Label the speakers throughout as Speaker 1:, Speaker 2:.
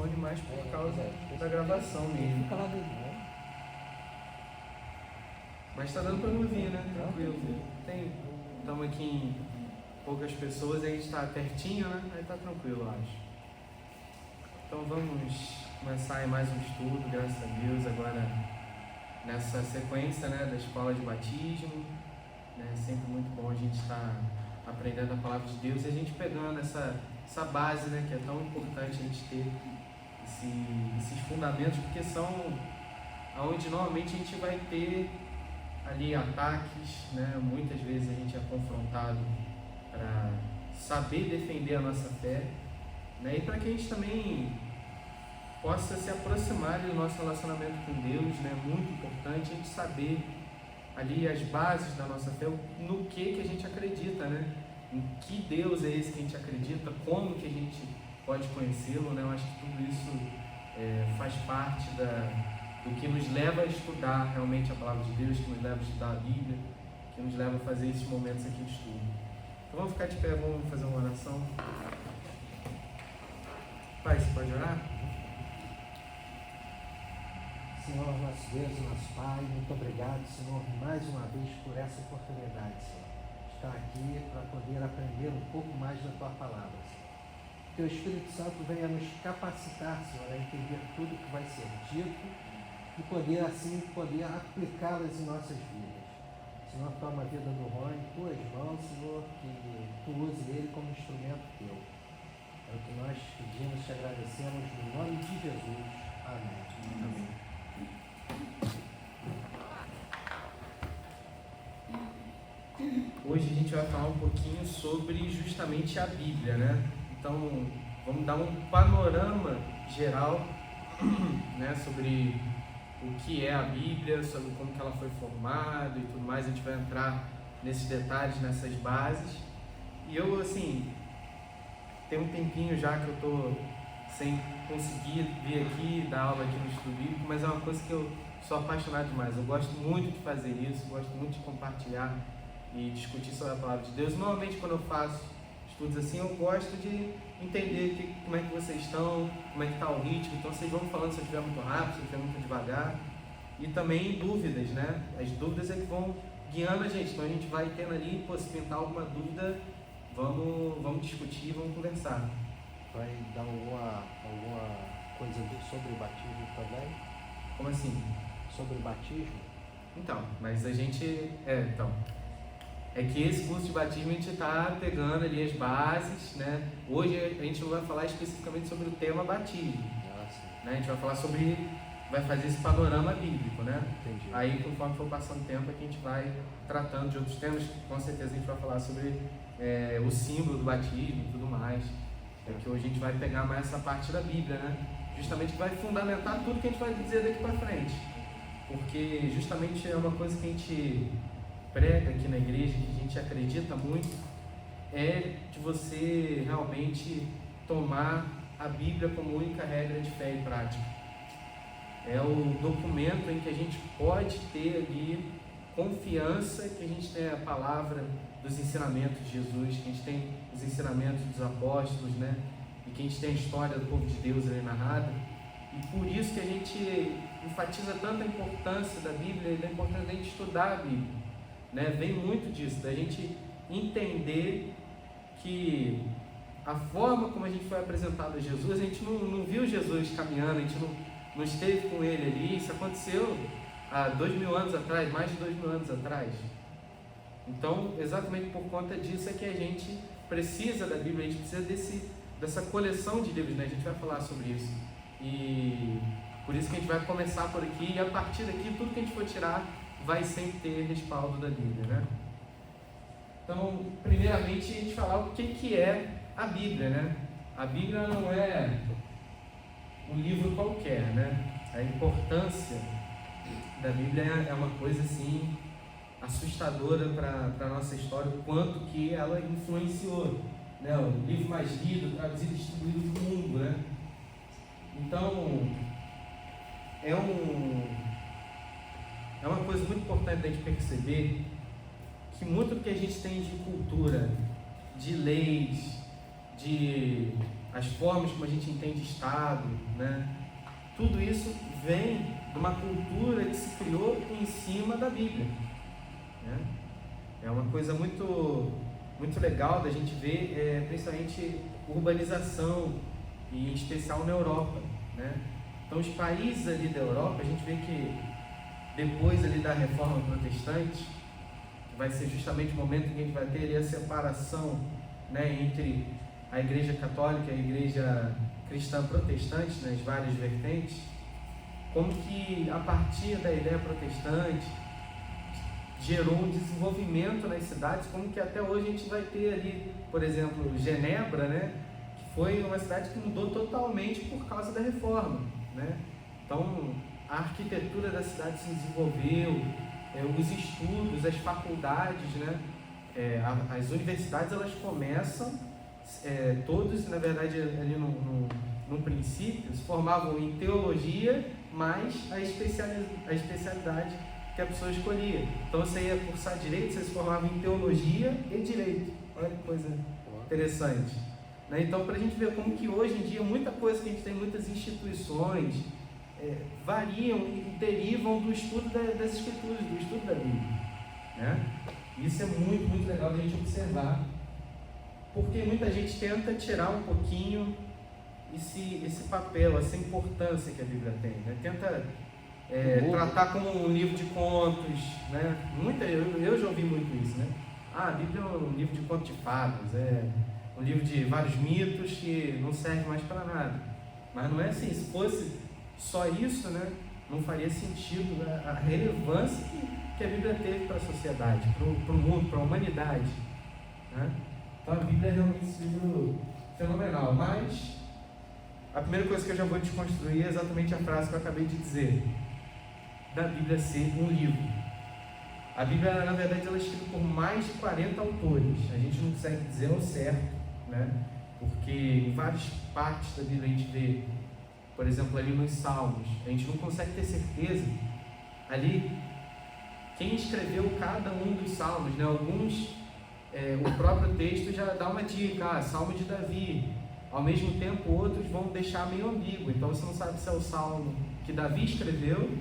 Speaker 1: microfone mais por causa da gravação mesmo. Mas está dando para me ouvir, né? Tranquilo. Estamos aqui em poucas pessoas, a gente está pertinho, né? Aí está tranquilo, eu acho. Então vamos começar aí mais um estudo, graças a Deus, agora nessa sequência, né, da escola de batismo. Né? Sempre muito bom a gente estar aprendendo a palavra de Deus e a gente pegando essa base, né, que é tão importante a gente ter esses fundamentos, porque são onde normalmente a gente vai ter ali ataques, né? Muitas vezes a gente é confrontado para saber defender a nossa fé, né? E para que a gente também possa se aproximar do nosso relacionamento com Deus, né? Muito importante a gente saber ali as bases da nossa fé, no que a gente acredita, né? Em que Deus é esse que a gente acredita, como que a gente pode conhecê-lo, né? Eu acho que tudo isso faz parte do que nos leva a estudar realmente a palavra de Deus, que nos leva a estudar a Bíblia, que nos leva a fazer esses momentos aqui de estudo. Então vamos ficar de pé, vamos fazer uma oração. Pai, você pode orar?
Speaker 2: Senhor, nosso Deus e nosso Pai, muito obrigado, Senhor, mais uma vez por essa oportunidade, Senhor, de estar aqui para poder aprender um pouco mais da Tua palavra, Senhor. Que o Espírito Santo venha nos capacitar, Senhor, a entender tudo que vai ser dito e poder, assim, aplicá-las em nossas vidas. Senhor, toma a vida do Rony em Tuas mãos, Senhor, que Tu use ele como instrumento Teu. É o que nós pedimos, te agradecemos, no nome de Jesus. Amém.
Speaker 1: Amém. Hoje a gente vai falar um pouquinho sobre justamente a Bíblia, né? Então, vamos dar um panorama geral, né, sobre o que é a Bíblia, sobre como que ela foi formada e tudo mais. A gente vai entrar nesses detalhes, nessas bases. E eu, assim, tem um tempinho já que eu estou sem conseguir vir aqui, dar aula aqui no Estudo Bíblico, mas é uma coisa que eu sou apaixonado demais. Eu gosto muito de fazer isso, gosto muito de compartilhar e discutir sobre a palavra de Deus. Normalmente, quando eu faço estudos assim, eu gosto de entender como é que vocês estão, como é que está o ritmo. Então, vocês vão falando se eu estiver muito rápido, se eu estiver muito devagar. E também dúvidas, né? As dúvidas é que vão guiando a gente. Então, a gente vai tendo ali, se pintar alguma dúvida, vamos discutir, vamos conversar.
Speaker 2: Vai dar alguma coisa sobre o batismo também?
Speaker 1: Como assim?
Speaker 2: Sobre o batismo?
Speaker 1: Então, mas a gente... É que esse curso de batismo a gente está pegando ali as bases, né? Hoje a gente não vai falar especificamente sobre o tema batismo. Né? A gente vai falar vai fazer esse panorama bíblico, né?
Speaker 2: Entendi.
Speaker 1: Aí, conforme for passando o tempo, a gente vai tratando de outros temas. Com certeza a gente vai falar sobre o símbolo do batismo e tudo mais. É que hoje a gente vai pegar mais essa parte da Bíblia, né? Justamente que vai fundamentar tudo que a gente vai dizer daqui para frente. Porque justamente é uma coisa que a gente prega aqui na igreja, que a gente acredita muito, é de você realmente tomar a Bíblia como única regra de fé e prática. É o documento em que a gente pode ter ali confiança que a gente tem a palavra dos ensinamentos de Jesus, que a gente tem os ensinamentos dos apóstolos, né? E que a gente tem a história do povo de Deus ali narrada. E por isso que a gente enfatiza tanto a importância da Bíblia e da importância da gente estudar a Bíblia. Né? Vem muito disso, da gente entender que a forma como a gente foi apresentado a Jesus, a gente não viu Jesus caminhando, a gente não esteve com ele ali. Isso aconteceu há 2000 anos atrás, mais de 2000 anos atrás. Então, exatamente por conta disso é que a gente precisa da Bíblia, a gente precisa dessa coleção de livros, né? A gente vai falar sobre isso. E por isso que a gente vai começar por aqui, e a partir daqui, tudo que a gente for tirar vai sempre ter respaldo da Bíblia, né? Então, primeiramente, a gente falar o que é a Bíblia, né? A Bíblia não é um livro qualquer, né? A importância da Bíblia é uma coisa assim assustadora para a nossa história, o quanto que ela influenciou, né? O livro mais lido, traduzido e distribuído no mundo, né? Então, é uma coisa muito importante da gente perceber que muito do que a gente tem de cultura, de leis, de as formas como a gente entende Estado, né? Tudo isso vem de uma cultura que se criou em cima da Bíblia, né? É uma coisa muito legal da gente ver, principalmente urbanização, e em especial na Europa, né? Então os países ali da Europa, a gente vê que depois ali da Reforma Protestante, que vai ser justamente o momento em que a gente vai ter ali a separação, né, entre a Igreja Católica e a Igreja Cristã Protestante, nas várias vertentes, como que a partir da ideia protestante gerou um desenvolvimento nas cidades, como que até hoje a gente vai ter ali, por exemplo, Genebra, né, que foi uma cidade que mudou totalmente por causa da reforma, né? Então a arquitetura da cidade se desenvolveu, os estudos, as faculdades, né, as universidades, elas começam, todos, na verdade, ali no princípio, se formavam em teologia, mais a especialidade que a pessoa escolhia. Então você ia cursar direito, você se formava em teologia e direito. Olha que coisa interessante, né? Então, para a gente ver como que hoje em dia muita coisa que a gente tem, muitas instituições variam e derivam do estudo das escrituras, do estudo da Bíblia, né? Isso é muito, muito legal de a gente observar, porque muita gente tenta tirar um pouquinho esse papel, essa importância que a Bíblia tem, né? Tenta tratar como um livro de contos, né? Eu já ouvi muito isso, né? A Bíblia é um livro de contos de fadas, um livro de vários mitos que não serve mais para nada. Mas não é assim. Se fosse só isso, né, não faria sentido, né, a relevância que a Bíblia teve para a sociedade, para o mundo, para a humanidade, né? Então a Bíblia é realmente um livro fenomenal. Mas a primeira coisa que eu já vou desconstruir é exatamente a frase que eu acabei de dizer, da Bíblia ser um livro. A Bíblia, na verdade, ela é escrita por mais de 40 autores. A gente não consegue dizer ao certo, né? Porque em várias partes da Bíblia a gente vê, por exemplo, ali nos Salmos, a gente não consegue ter certeza ali quem escreveu cada um dos Salmos, né? Alguns, o próprio texto já dá uma dica, Salmo de Davi. Ao mesmo tempo, outros vão deixar meio ambíguo. Então você não sabe se é o Salmo que Davi escreveu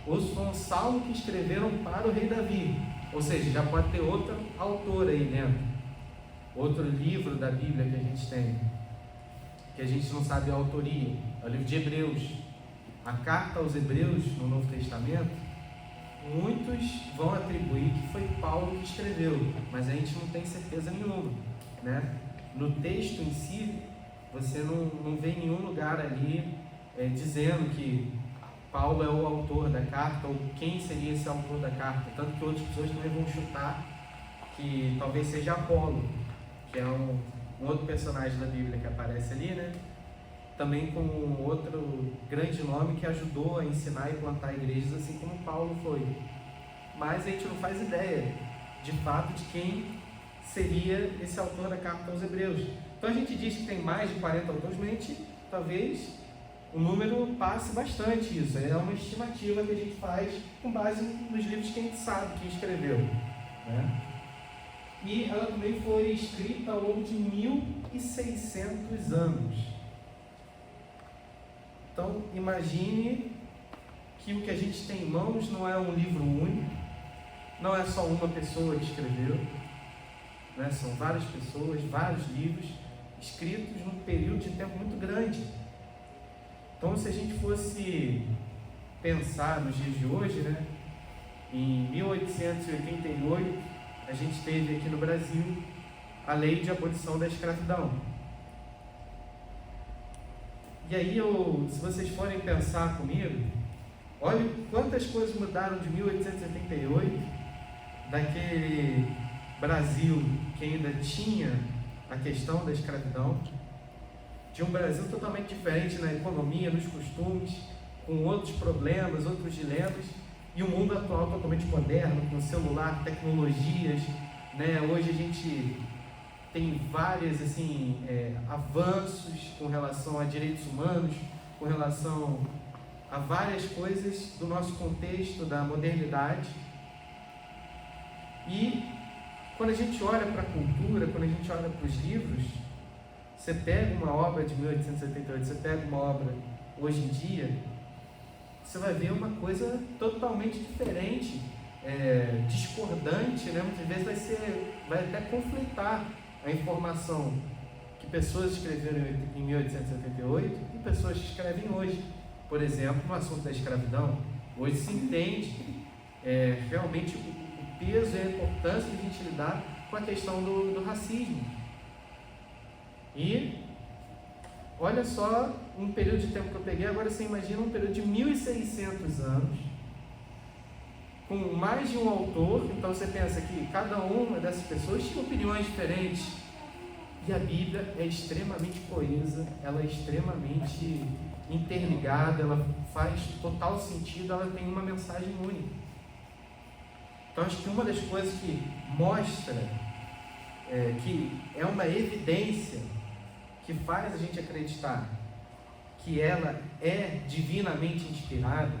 Speaker 1: ou se foi um salmo que escreveram para o rei Davi. Ou seja, já pode ter outro autor aí dentro, outro livro da Bíblia que a gente tem, que a gente não sabe a autoria. É o livro de Hebreus. A carta aos Hebreus no Novo Testamento, muitos vão atribuir que foi Paulo que escreveu, mas a gente não tem certeza nenhuma, né? No texto em si, você não vê em nenhum lugar ali dizendo que Paulo é o autor da carta, ou quem seria esse autor da carta. Tanto que outras pessoas também vão chutar que talvez seja Apolo, que é um outro personagem da Bíblia que aparece ali, né? Também com um outro grande nome que ajudou a ensinar e plantar igrejas, assim como Paulo foi. Mas a gente não faz ideia, de fato, de quem seria esse autor da carta aos Hebreus. Então a gente diz que tem mais de 40 autores, mas a gente, talvez o número passe bastante isso. É uma estimativa que a gente faz com base nos livros que a gente sabe quem escreveu, né? E ela também foi escrita ao longo de 1.600 anos. Então imagine que o que a gente tem em mãos não é um livro único, não é só uma pessoa que escreveu, né? São várias pessoas, vários livros escritos num período de tempo muito grande. Então, se a gente fosse pensar nos dias de hoje, né, em 1888, a gente teve aqui no Brasil a lei de abolição da escravidão. E aí, se vocês forem pensar comigo, olha quantas coisas mudaram de 1888, daquele Brasil que ainda tinha a questão da escravidão, de um Brasil totalmente diferente na economia, nos costumes, com outros problemas, outros dilemas, e um mundo atual totalmente moderno, com celular, tecnologias, né? Hoje a gente tem vários avanços com relação a direitos humanos, com relação a várias coisas do nosso contexto, da modernidade. E quando a gente olha para a cultura, quando a gente olha para os livros, Você pega uma obra de 1878, você pega uma obra hoje em dia, você vai ver uma coisa totalmente diferente, discordante, né? Muitas vezes vai até conflitar a informação que pessoas escreveram em 1878 e pessoas que escrevem hoje. Por exemplo, no assunto da escravidão, hoje se entende realmente o peso e a importância de a gente lidar com a questão do racismo. E olha só um período de tempo que eu peguei, agora você imagina um período de 1.600 anos, com mais de um autor. Então você pensa que cada uma dessas pessoas tinha opiniões diferentes, e a Bíblia é extremamente coesa, ela é extremamente interligada, ela faz total sentido, ela tem uma mensagem única. Então acho que uma das coisas que mostra que é uma evidência que faz a gente acreditar que ela é divinamente inspirada,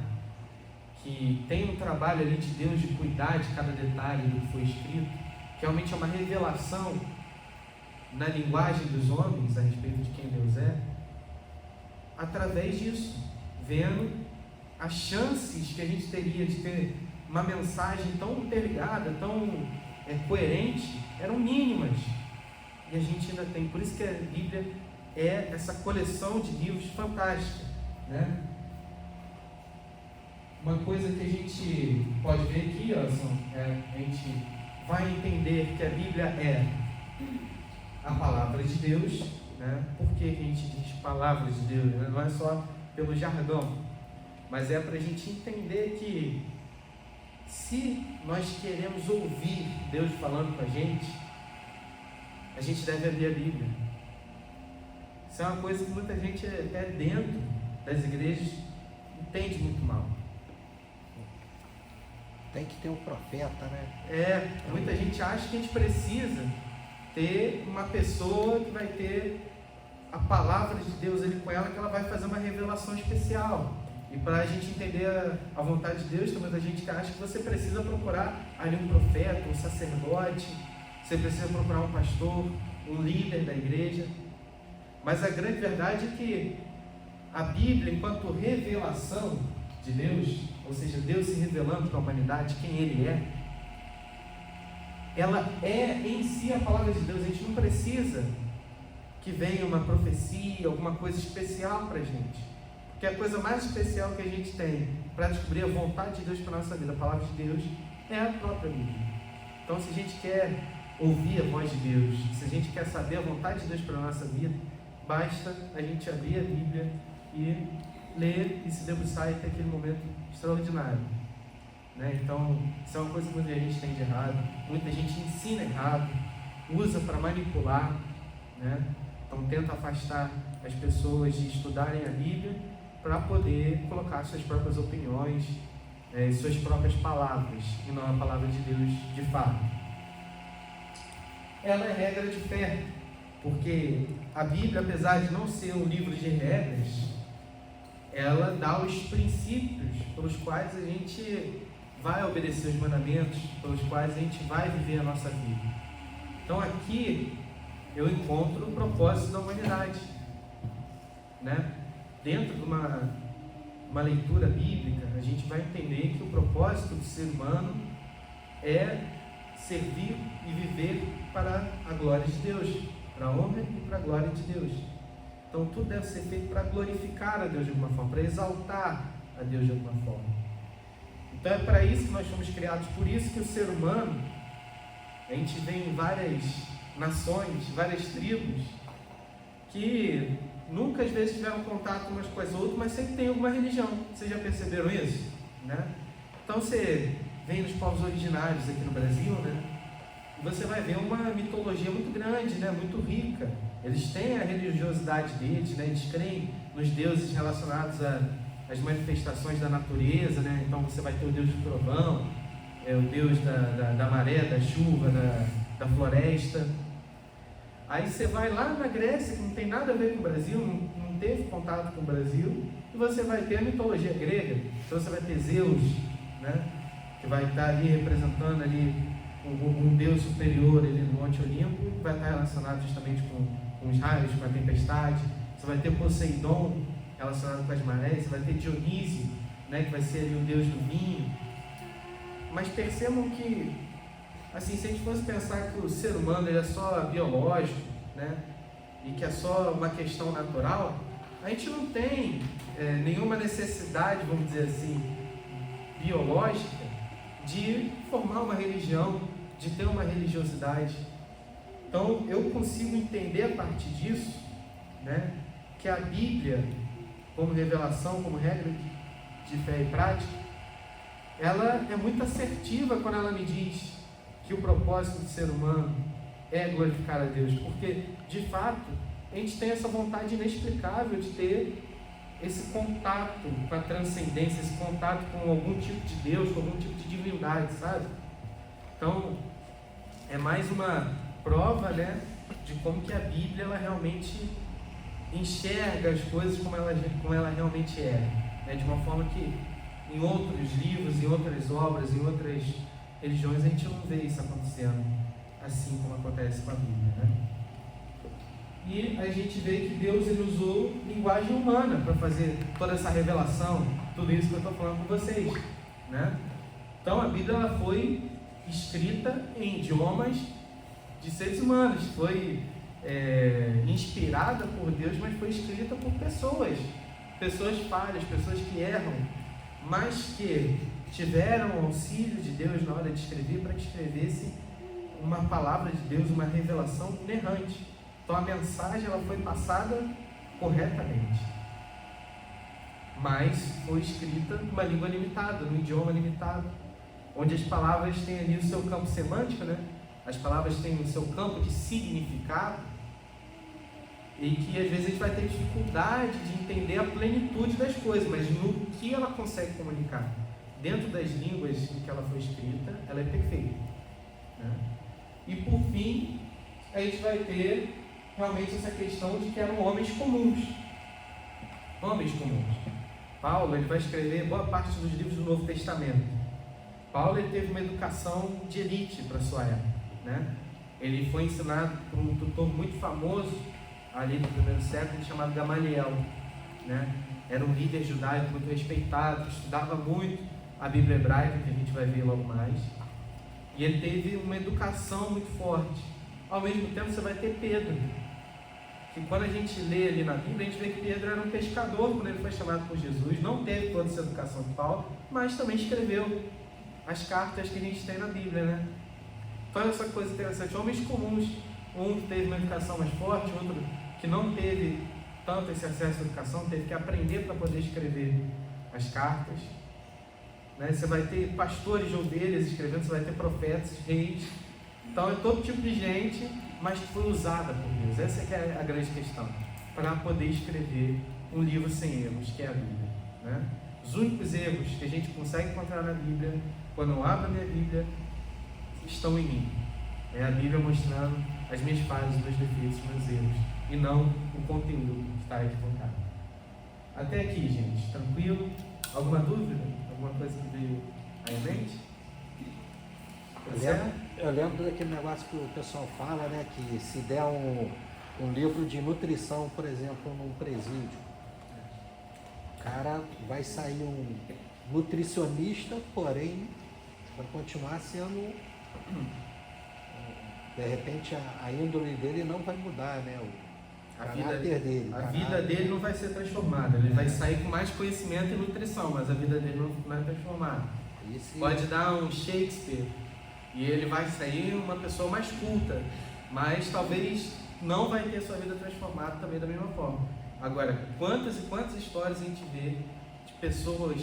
Speaker 1: que tem um trabalho ali de Deus de cuidar de cada detalhe do que foi escrito, que realmente é uma revelação na linguagem dos homens a respeito de quem Deus é, através disso, vendo as chances que a gente teria de ter uma mensagem tão interligada, tão coerente, eram mínimas. E a gente ainda tem, por isso que a Bíblia é essa coleção de livros fantástica, né? Uma coisa que a gente pode ver aqui, a gente vai entender que a Bíblia é a palavra de Deus, né? Por que a gente diz palavra de Deus? Né? Não é só pelo jargão, mas é para a gente entender que se nós queremos ouvir Deus falando com a gente deve abrir a Bíblia. Isso é uma coisa que muita gente até dentro das igrejas entende muito mal.
Speaker 2: Tem que ter um profeta, né?
Speaker 1: Muita gente acha que a gente precisa ter uma pessoa que vai ter a palavra de Deus ali com ela, que ela vai fazer uma revelação especial. E para a gente entender a vontade de Deus, tem muita gente que acha que você precisa procurar ali um profeta, um sacerdote, você precisa procurar um pastor, um líder da igreja. Mas a grande verdade é que a Bíblia, enquanto revelação de Deus, ou seja, Deus se revelando para a humanidade quem Ele é, ela é em si a palavra de Deus. A gente não precisa que venha uma profecia, alguma coisa especial para a gente, porque a coisa mais especial que a gente tem para descobrir a vontade de Deus para a nossa vida, a palavra de Deus, é a própria Bíblia. Então, se a gente quer ouvir a voz de Deus, se a gente quer saber a vontade de Deus para a nossa vida, basta a gente abrir a Bíblia e ler e se debruçar e ter aquele momento extraordinário, né? Então, isso é uma coisa que muita gente tem de errado, muita gente ensina errado, usa para manipular, né? Então tenta afastar as pessoas de estudarem a Bíblia para poder colocar suas próprias opiniões, suas próprias palavras, e não a palavra de Deus de fato. Ela é regra de fé, porque a Bíblia, apesar de não ser um livro de regras, ela dá os princípios pelos quais a gente vai obedecer os mandamentos, pelos quais a gente vai viver a nossa vida. Então aqui eu encontro o propósito da humanidade, né? Dentro de uma leitura bíblica, a gente vai entender que o propósito do ser humano é servir e viver para a glória de Deus, para a honra e para a glória de Deus. Então tudo deve ser feito para glorificar a Deus de alguma forma, para exaltar a Deus de alguma forma. Então é para isso que nós fomos criados. Por isso que o ser humano, a gente vê em várias nações, várias tribos, que nunca às vezes tiveram contato umas com as outras, mas sempre tem alguma religião. Vocês já perceberam isso? Né? Então você vem nos povos originários aqui no Brasil, né? E você vai ver uma mitologia muito grande, né? Muito rica. Eles têm a religiosidade deles, né? Eles creem nos deuses relacionados às manifestações da natureza, né? Então você vai ter o deus do trovão, o deus da maré, da chuva, da floresta. Aí você vai lá na Grécia, que não tem nada a ver com o Brasil, não teve contato com o Brasil, e você vai ter a mitologia grega. Então você vai ter Zeus, né? Que vai estar ali representando ali um deus superior ali no Monte Olimpo, que vai estar relacionado justamente com com os raios, com a tempestade. Você vai ter Poseidon relacionado com as marés. Você vai ter Dionísio, né, que vai ser ali o deus do vinho. Mas percebam que, assim, se a gente fosse pensar que o ser humano ele é só biológico, né, e que é só uma questão natural, a gente não tem nenhuma necessidade, vamos dizer assim, biológica de formar uma religião, de ter uma religiosidade. Então eu consigo entender a partir disso, né, que a Bíblia, como revelação, como regra de fé e prática, ela é muito assertiva quando ela me diz que o propósito do ser humano é glorificar a Deus, porque de fato a gente tem essa vontade inexplicável de ter esse contato com a transcendência, esse contato com algum tipo de Deus, com algum tipo de divindade, sabe? Então é mais uma prova, né, de como que a Bíblia ela realmente enxerga as coisas como ela realmente é, né, de uma forma que em outros livros, em outras obras, em outras religiões a gente não vê isso acontecendo assim como acontece com a Bíblia, né? E a gente vê que Deus ele usou linguagem humana para fazer toda essa revelação, tudo isso que eu estou falando com vocês, né? Então a Bíblia ela foi escrita em idiomas de seres humanos, foi inspirada por Deus, mas foi escrita por pessoas falhas, pessoas que erram, mas que tiveram o auxílio de Deus na hora de escrever, para que escrevesse uma palavra de Deus, uma revelação inerrante. Então a mensagem ela foi passada corretamente, mas foi escrita numa língua limitada, num idioma limitado, onde as palavras têm ali o seu campo semântico, né? As palavras têm o seu campo de significado, e que às vezes a gente vai ter dificuldade de entender a plenitude das coisas, mas no que ela consegue comunicar dentro das línguas em que ela foi escrita, ela é perfeita, né? E por fim a gente vai ter realmente essa questão de que eram homens comuns. Paulo ele vai escrever boa parte dos livros do Novo Testamento. Paulo ele teve uma educação de elite para a sua época, né? Ele foi ensinado por um tutor muito famoso ali no primeiro século, chamado Gamaliel, né? Era um líder judaico muito respeitado, estudava muito a Bíblia hebraica, que a gente vai ver logo mais, e ele teve uma educação muito forte. Ao mesmo tempo você vai ter Pedro, que quando a gente lê ali na Bíblia, a gente vê que Pedro era um pescador quando ele foi chamado por Jesus, não teve toda essa educação de Paulo, mas também escreveu as cartas que a gente tem na Bíblia, né? Então essa coisa interessante, homens comuns, um que teve uma educação mais forte, outro que não teve tanto esse acesso à educação, teve que aprender para poder escrever as cartas, né? Você vai ter pastores de ovelhas escrevendo, você vai ter profetas, reis, então é todo tipo de gente, mas que foi usada por Deus. Essa é que é a grande questão, para poder escrever um livro sem erros, que é a Bíblia, né? Os únicos erros que a gente consegue encontrar na Bíblia, quando eu abro a minha Bíblia, estão em mim. É a Bíblia mostrando as minhas falhas, os meus defeitos, os meus erros, e não o conteúdo que está equivocado. Até aqui, gente, tranquilo? Alguma dúvida? Alguma coisa que veio aí em mente?
Speaker 2: Eu lembro daquele negócio que o pessoal fala, né, que se der um livro de nutrição, por exemplo, num presídio, o cara vai sair um nutricionista, porém vai continuar sendo, de repente a índole dele não vai mudar, né,
Speaker 1: a vida dele não vai ser transformada, ele vai sair com mais conhecimento e nutrição, mas a vida dele não é transformada. Pode dar um Shakespeare e ele vai sair uma pessoa mais culta, mas talvez não vai ter sua vida transformada também da mesma forma. Agora, quantas e quantas histórias a gente vê de pessoas,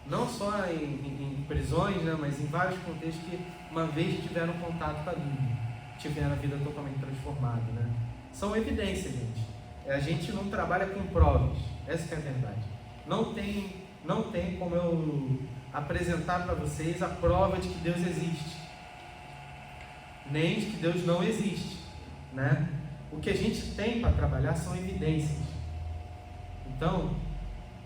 Speaker 1: não só em prisões, né, mas em vários contextos, que uma vez tiveram contato com a Bíblia, tiveram a vida totalmente transformada, né? São evidências, gente. A gente não trabalha com provas, essa que é a verdade. Não tem como eu apresentar para vocês a prova de que Deus existe, nem de que Deus não existe, né? O que a gente tem para trabalhar são evidências. Então,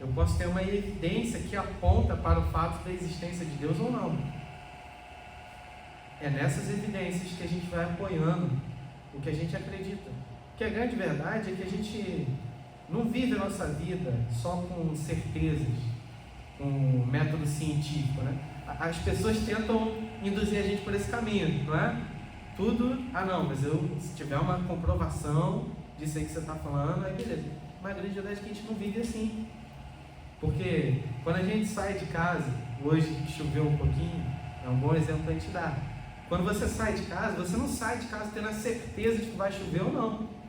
Speaker 1: eu posso ter uma evidência que aponta para o fato da existência de Deus ou não. É nessas evidências que a gente vai apoiando o que a gente acredita. Porque a grande verdade é que a gente não vive a nossa vida só com certezas, com método científico, né? As pessoas tentam induzir a gente por esse caminho, não é? Tudo, não, mas se tiver uma comprovação disso aí que você está falando, aí beleza. Mas a grande verdade é que a gente não vive assim. Porque quando a gente sai de casa, hoje que choveu um pouquinho, é um bom exemplo para a gente dar. Quando você sai de casa, você não sai de casa tendo a certeza de que vai chover ou não.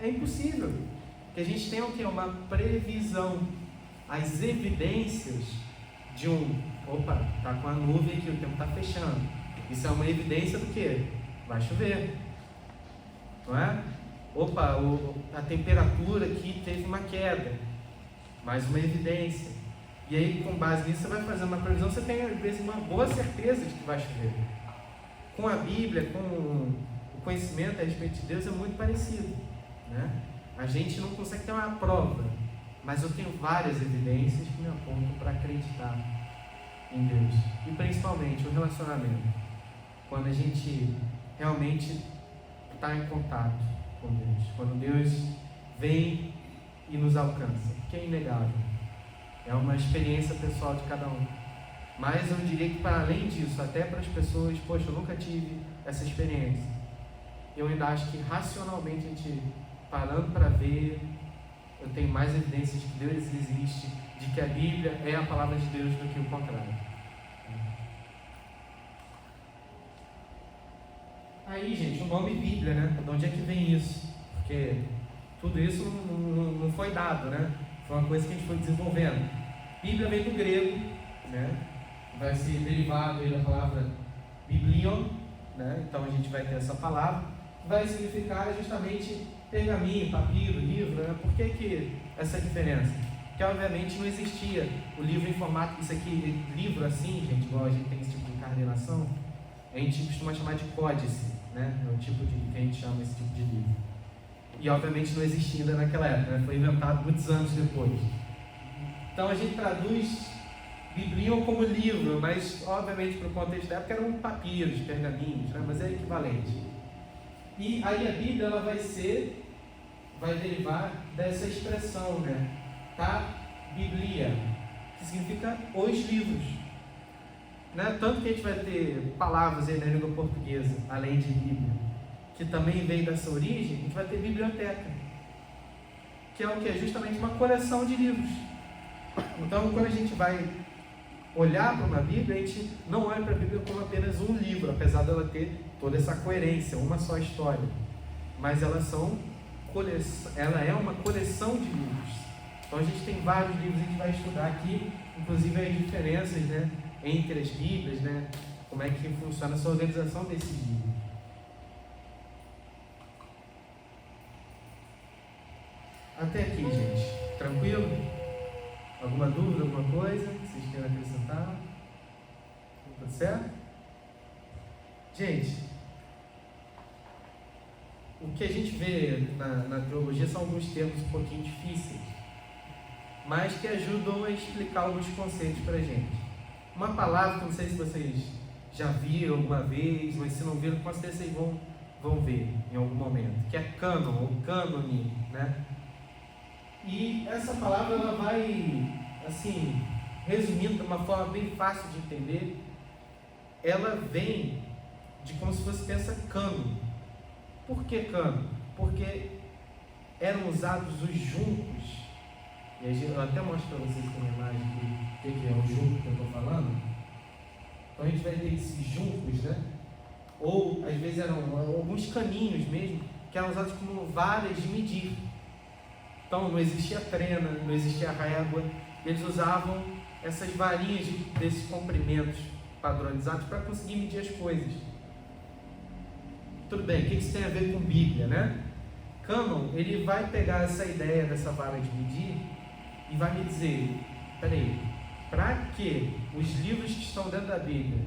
Speaker 1: É impossível. Porque a gente tem o quê? Uma previsão. As evidências de opa, está com a nuvem aqui, o tempo está fechando. Isso é uma evidência do quê? Vai chover. Não é? Opa, a temperatura aqui teve uma queda. Mais uma evidência. E aí, com base nisso, você vai fazer uma previsão, você tem, às vezes, uma boa certeza de que vai chover. Com a Bíblia, com o conhecimento a respeito de Deus, é muito parecido, né? A gente não consegue ter uma prova, mas eu tenho várias evidências que me apontam para acreditar em Deus. E principalmente o relacionamento. Quando a gente realmente está em contato com Deus. Quando Deus vem e nos alcança. Que é inegável. É uma experiência pessoal de cada um. Mas eu diria que para além disso, até para as pessoas, poxa, eu nunca tive essa experiência. Eu ainda acho que racionalmente a gente, parando para ver, eu tenho mais evidências de que Deus existe, de que a Bíblia é a palavra de Deus do que o contrário. Aí, gente, o nome Bíblia, né? De onde é que vem isso? Porque tudo isso não foi dado, né? Foi uma coisa que a gente foi desenvolvendo. Bíblia vem do grego, né? Vai ser derivado aí da palavra biblion, né? Então a gente vai ter essa palavra, que vai significar justamente pergaminho, papiro, livro, né? Por que essa diferença? Porque obviamente não existia o livro em formato, isso aqui, livro assim, gente, igual a gente tem esse tipo de encarnação, a gente costuma chamar de códice, né? É o tipo de que a gente chama esse tipo de livro. E obviamente não existia ainda naquela época, né? Foi inventado muitos anos depois. Então a gente traduz Biblion como livro, mas obviamente para o contexto da época eram papiros, pergaminhos, né? Mas é equivalente. E aí a Bíblia ela vai derivar dessa expressão, né? Tá? Biblia, que significa os livros. Né? Tanto que a gente vai ter palavras aí na língua portuguesa, além de Bíblia, que também vem dessa origem, a gente vai ter biblioteca, que é o que? Justamente uma coleção de livros. Então, quando a gente vai olhar para uma Bíblia, a gente não olha para a Bíblia como apenas um livro, apesar dela ter toda essa coerência, uma só história. Mas ela é uma coleção de livros. Então a gente tem vários livros, a gente vai estudar aqui, inclusive as diferenças, né, entre as Bíblias, né, como é que funciona essa organização desses livros. Até aqui, gente. Tranquilo? Alguma dúvida, alguma coisa que vocês queiram acrescentar? Tudo certo? Gente, o que a gente vê na teologia são alguns termos um pouquinho difíceis, mas que ajudam a explicar alguns conceitos para a gente. Uma palavra que não sei se vocês já viram alguma vez, mas se não viram, com certeza vocês vão ver em algum momento, que é cânon ou cânone, né? E essa palavra ela vai, assim, resumindo de uma forma bem fácil de entender, ela vem de como se fosse pensa cano. Por que cano? Porque eram usados os juncos. E aí, eu até mostro para vocês com uma imagem do que é o junco que eu estou falando. Então a gente vai ter esses juncos, né? Ou às vezes eram alguns caninhos mesmo, que eram usados como varas de medir. Então não existia trena, não existia régua, eles usavam essas varinhas desses comprimentos padronizados para conseguir medir as coisas. Tudo bem, o que isso tem a ver com Bíblia, né? Cânon, ele vai pegar essa ideia dessa vara de medir e vai me dizer, peraí, para que os livros que estão dentro da Bíblia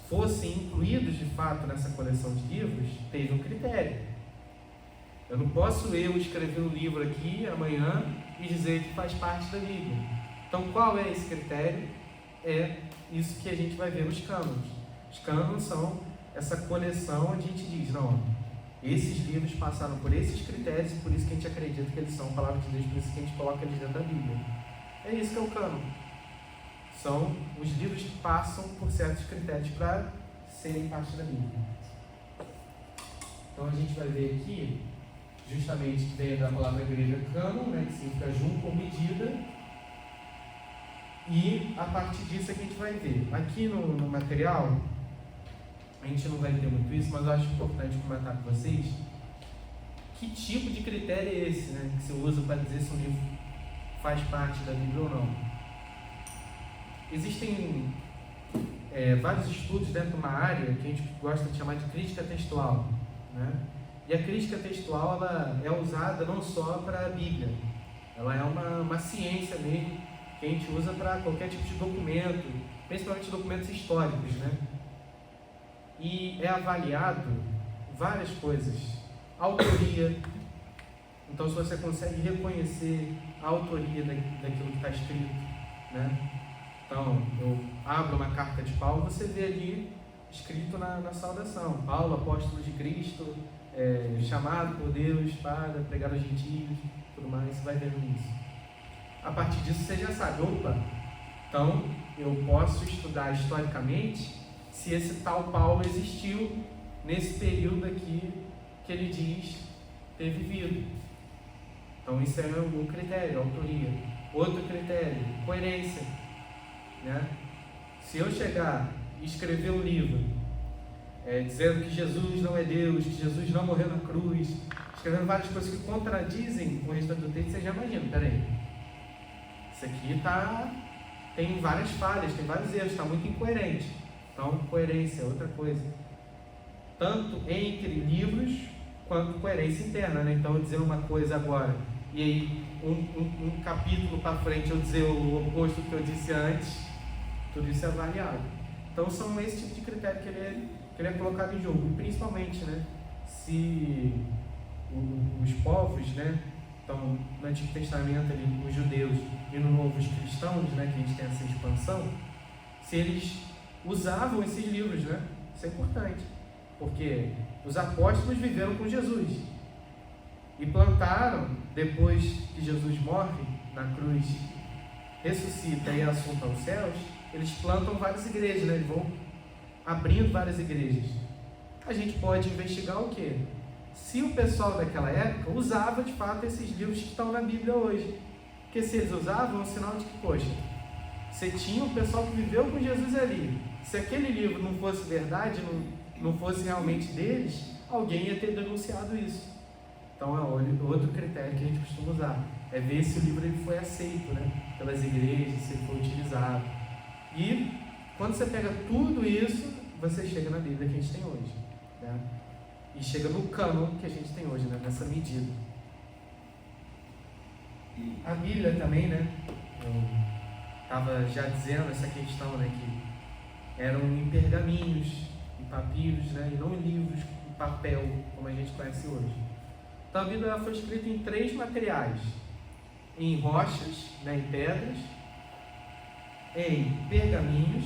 Speaker 1: fossem incluídos de fato nessa coleção de livros, teve um critério. Eu não posso escrever um livro aqui amanhã e dizer que faz parte da Bíblia. Então qual é esse critério? É isso que a gente vai ver nos cânones. Os cânones são essa coleção onde a gente diz, não, Esses livros passaram por esses critérios e por isso que a gente acredita que eles são palavra de Deus, por isso que a gente coloca eles dentro da Bíblia. É isso que é o cânon. São os livros que passam por certos critérios para serem parte da Bíblia. Então a gente vai ver aqui, justamente, que vem da palavra grega cânon, né, que significa junto ou medida. E a partir disso é que a gente vai ver. Aqui no material, a gente não vai ter muito isso, mas eu acho importante comentar com vocês que tipo de critério é esse, né, que se usa para dizer se um livro faz parte da Bíblia ou não. Existem vários estudos dentro de uma área que a gente gosta de chamar de crítica textual, né? E a crítica textual ela é usada não só para a Bíblia, ela é uma ciência mesmo que a gente usa para qualquer tipo de documento, principalmente documentos históricos, né? E é avaliado várias coisas. Autoria. Então, se você consegue reconhecer a autoria daquilo que está escrito, né? Então, eu abro uma carta de Paulo, você vê ali escrito na saudação: Paulo, apóstolo de Cristo, chamado por Deus para pregar aos gentios, tudo mais, você vai vendo isso. A partir disso você já sabe, opa, então eu posso estudar historicamente se esse tal Paulo existiu nesse período aqui que ele diz ter vivido. Então isso é um critério, autoria. Outro critério, coerência, né? Se eu chegar e escrever um livro dizendo que Jesus não é Deus, que Jesus não morreu na cruz, escrevendo várias coisas que contradizem com o restante do texto, você já imagina, peraí, isso aqui tem várias falhas, tem vários erros, está muito incoerente. Então, coerência é outra coisa. Tanto entre livros, quanto coerência interna, né? Então, eu dizer uma coisa agora, e aí um capítulo para frente eu dizer o oposto do que eu disse antes, tudo isso é avaliado. Então, são esse tipo de critério que ele é colocado em jogo. E principalmente, né, se os povos, né, então, no Antigo Testamento, ali, os judeus, e no Novo, os cristãos, né, que a gente tem essa expansão, se eles usavam esses livros, né? Isso é importante, porque os apóstolos viveram com Jesus e plantaram, depois que Jesus morre na cruz, ressuscita e é assunto aos céus, eles plantam várias igrejas, né? Eles vão abrindo várias igrejas. A gente pode investigar o quê? Se o pessoal daquela época usava de fato esses livros que estão na Bíblia hoje. Porque se eles usavam, é um sinal de que, poxa, você tinha um pessoal que viveu com Jesus ali. Se aquele livro não fosse verdade, não fosse realmente deles, alguém ia ter denunciado isso. Então é outro critério que a gente costuma usar. É ver se o livro ele foi aceito, né, pelas igrejas, se ele foi utilizado. E quando você pega tudo isso, você chega na Bíblia que a gente tem hoje, né? E chega no cânon que a gente tem hoje, né, nessa medida. A Bíblia também, né, eu estava já dizendo essa questão, né, que eram em pergaminhos, em papiros, né, e não em livros, em papel, como a gente conhece hoje. Então a Bíblia ela foi escrita em 3 materiais: em rochas, né, em pedras, em pergaminhos.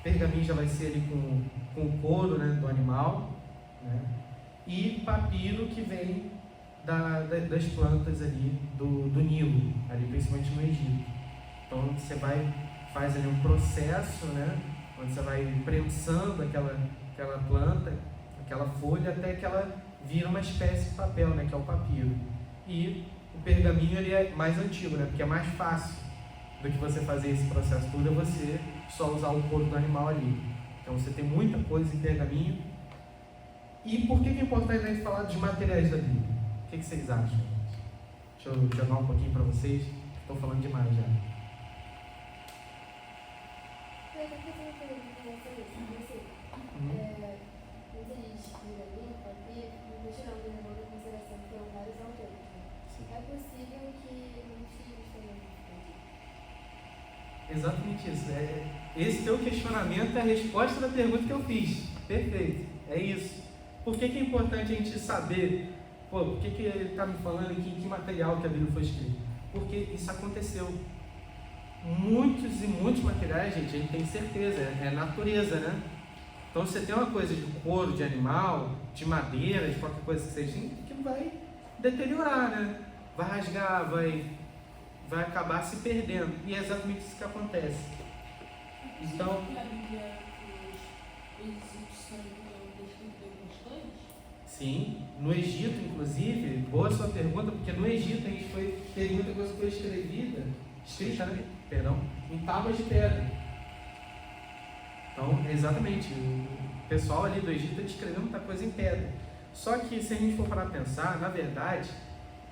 Speaker 1: Pergaminho já vai ser ali com o couro, né, do animal, né, e papiro que vem das plantas ali do Nilo, ali principalmente no Egito. Então você faz ali um processo, né, onde você vai prensando aquela planta, aquela folha, até que ela vira uma espécie de papel, né, que é o papiro. E o pergaminho ele é mais antigo, né, porque é mais fácil do que você fazer esse processo todo, é você só usar o couro do animal ali. Então você tem muita coisa em pergaminho. E por que é importante a gente falar dos materiais da Bíblia? O que vocês acham? Deixa eu jogar um pouquinho para vocês. Estou falando demais já.
Speaker 3: Eu estou fazendo uma pergunta em relação a isso. Muita gente vira ali, papiro, não deixa não levando em consideração que são vários autores. Né? É possível que muitos livros tenham
Speaker 1: Exatamente isso. Esse teu questionamento é a resposta da pergunta que eu fiz. Perfeito. É isso. Por que é importante a gente saber, por que ele está me falando em que material que a Bíblia foi escrita? Porque isso aconteceu. Muitos e muitos materiais, gente, a gente tem certeza, é natureza, né? Então, você tem uma coisa de couro, de animal, de madeira, de qualquer coisa que seja, que vai deteriorar, né? Vai rasgar, vai acabar se perdendo. E é exatamente isso que acontece. Então,
Speaker 4: a Bíblia, os egípcios também descritos.
Speaker 1: sim, no Egito, inclusive, boa sua pergunta, porque no Egito a gente teve muita coisa que foi escrita, né? Perdão, em tábuas de pedra. Então, exatamente, o pessoal ali do Egito escreveu muita coisa em pedra. Só que, se a gente for para pensar, na verdade,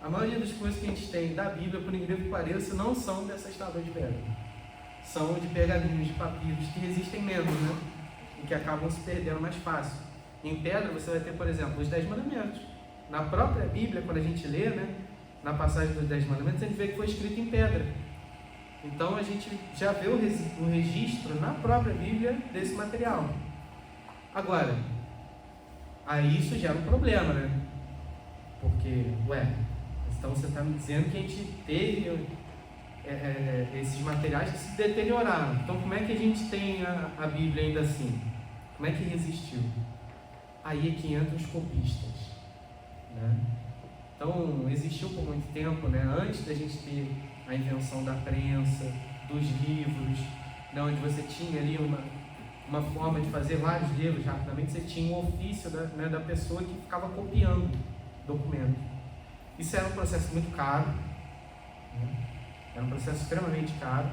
Speaker 1: a maioria das coisas que a gente tem da Bíblia, por incrível que pareça, não são dessas tábuas de pedra. São de pergaminhos, de papiros, que resistem menos, né? E que acabam se perdendo mais fácil. Em pedra, você vai ter, por exemplo, os 10 mandamentos. Na própria Bíblia, quando a gente lê, né? Na passagem dos 10 mandamentos, a gente vê que foi escrito em pedra. Então, a gente já vê o registro na própria Bíblia desse material. Agora, aí isso gera um problema, né? Porque, então você está me dizendo que a gente teve esses materiais que se deterioraram. Então, como é que a gente tem a Bíblia ainda assim? Como é que resistiu? Aí é que entram os copistas, né? Então, existiu por muito tempo, né? Antes da gente ter a invenção da prensa, dos livros, né? Onde você tinha ali uma forma de fazer vários livros rapidamente, você tinha um ofício da pessoa que ficava copiando documento. Isso era um processo muito caro, né? Era um processo extremamente caro,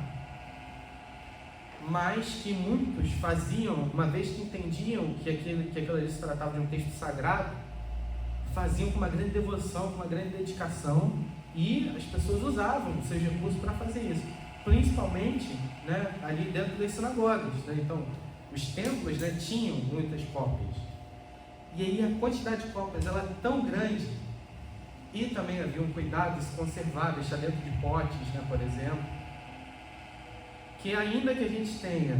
Speaker 1: mas que muitos faziam, uma vez que entendiam que aquilo ali se tratava de um texto sagrado, faziam com uma grande devoção, com uma grande dedicação, e as pessoas usavam os seus recursos para fazer isso, principalmente, né, ali dentro das sinagogas, né? Então, os templos, né, tinham muitas cópias, e aí a quantidade de cópias ela é tão grande, e também havia um cuidado de se conservar, deixar dentro de potes, né, por exemplo, que ainda que a gente tenha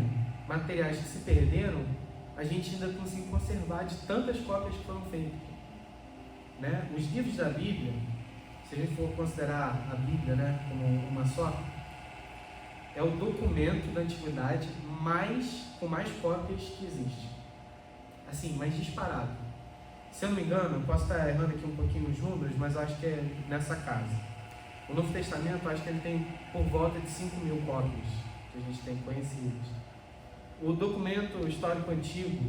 Speaker 1: materiais que se perderam, a gente ainda conseguiu conservar de tantas cópias que foram feitas, né? Os livros da Bíblia, se a gente for considerar a Bíblia, né, como uma só, é o documento da antiguidade com mais cópias que existe, assim, mais disparado. Se eu não me engano, eu posso estar errando aqui um pouquinho nos números, mas eu acho que é nessa casa. O Novo Testamento, eu acho que ele tem por volta de 5.000 cópias que a gente tem conhecidas. O documento histórico antigo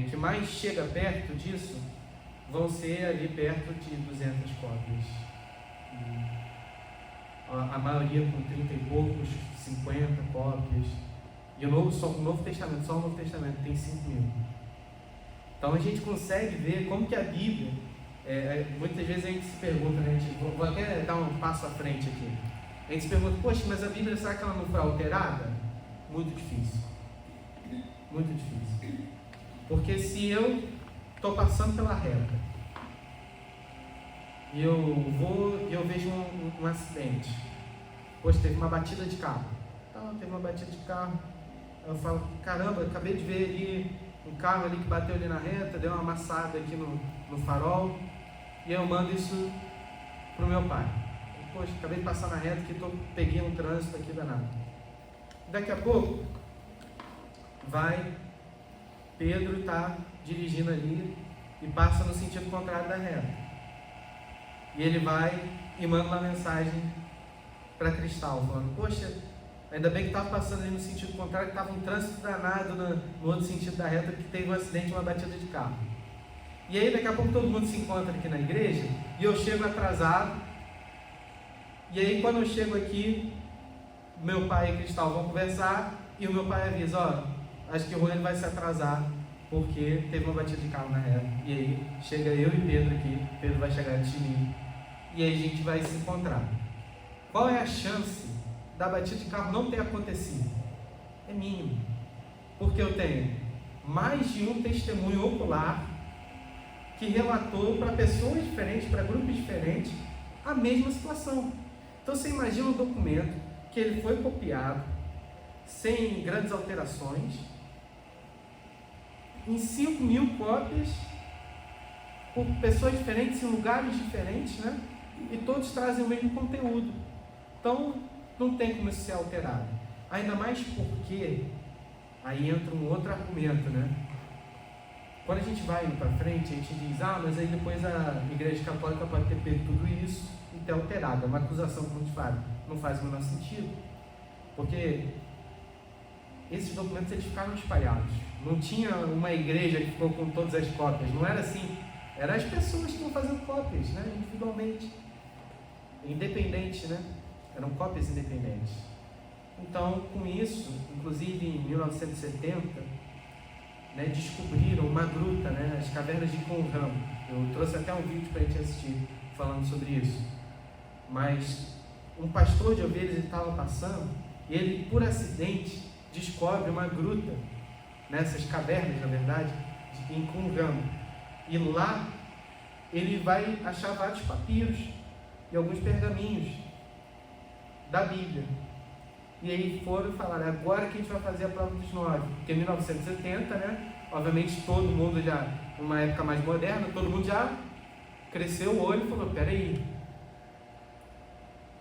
Speaker 1: que mais chega perto disso vão ser ali perto de 200 cópias. A maioria com 30 e poucos, 50 cópias. E o Novo Testamento, só o Novo Testamento tem 5.000. Então a gente consegue ver como que a Bíblia, muitas vezes a gente se pergunta, né, vou até dar um passo à frente aqui. A gente se pergunta, poxa, mas a Bíblia, será que ela não foi alterada? Muito difícil. Muito difícil. Porque se eu estou passando pela reta e eu vejo um acidente, poxa, teve uma batida de carro. Então, teve uma batida de carro. Eu falo, caramba, acabei de ver ali um carro ali que bateu ali na reta, deu uma amassada aqui no farol, e eu mando isso pro meu pai. Poxa, acabei de passar na reta que peguei um trânsito aqui danado. Daqui a pouco vai Pedro, está dirigindo ali e passa no sentido contrário da reta, e ele vai e manda uma mensagem para Cristal falando, poxa, ainda bem que estava passando ali no sentido contrário, que estava um trânsito danado no outro sentido da reta, que teve um acidente, uma batida de carro. E aí daqui a pouco todo mundo se encontra aqui na igreja, e eu chego atrasado, e aí quando eu chego aqui, meu pai e Cristal vão conversar, e o meu pai avisa, acho que o Juan vai se atrasar, porque teve uma batida de carro na reta. E aí chega eu e Pedro aqui, Pedro vai chegar antes de mim, e aí a gente vai se encontrar. Qual é a chance da batida de carro não ter acontecido? É mínimo, porque eu tenho mais de um testemunho ocular que relatou para pessoas diferentes, para grupos diferentes, a mesma situação. Então você imagina um documento que ele foi copiado sem grandes alterações, em 5.000 cópias, por pessoas diferentes, em lugares diferentes, né? E todos trazem o mesmo conteúdo. Então não tem como isso ser alterado. Ainda mais porque aí entra um outro argumento, né? quando a gente vai indo para frente, a gente diz, mas aí depois a Igreja Católica pode ter pego tudo isso e ter alterado. É uma acusação que a gente faz. Não faz o menor sentido. Porque esses documentos eles ficaram espalhados. Não tinha uma igreja que ficou com todas as cópias. Não era assim. Eram as pessoas que iam fazendo cópias, né? Individualmente. Independente, né? Eram cópias independentes. Então, com isso, inclusive em 1970, né, descobriram uma gruta, né, as cavernas de Qumran. Eu trouxe até um vídeo para a gente assistir falando sobre isso. Mas um pastor de ovelhas estava passando e ele, por acidente, descobre uma gruta, nessas cavernas, na verdade, em Qumran. E lá ele vai achar vários papiros e alguns pergaminhos da Bíblia. E aí foram falar, agora que a gente vai fazer a prova dos 9. Porque em 1970, né? Obviamente todo mundo já, numa época mais moderna, todo mundo já cresceu o olho e falou, peraí,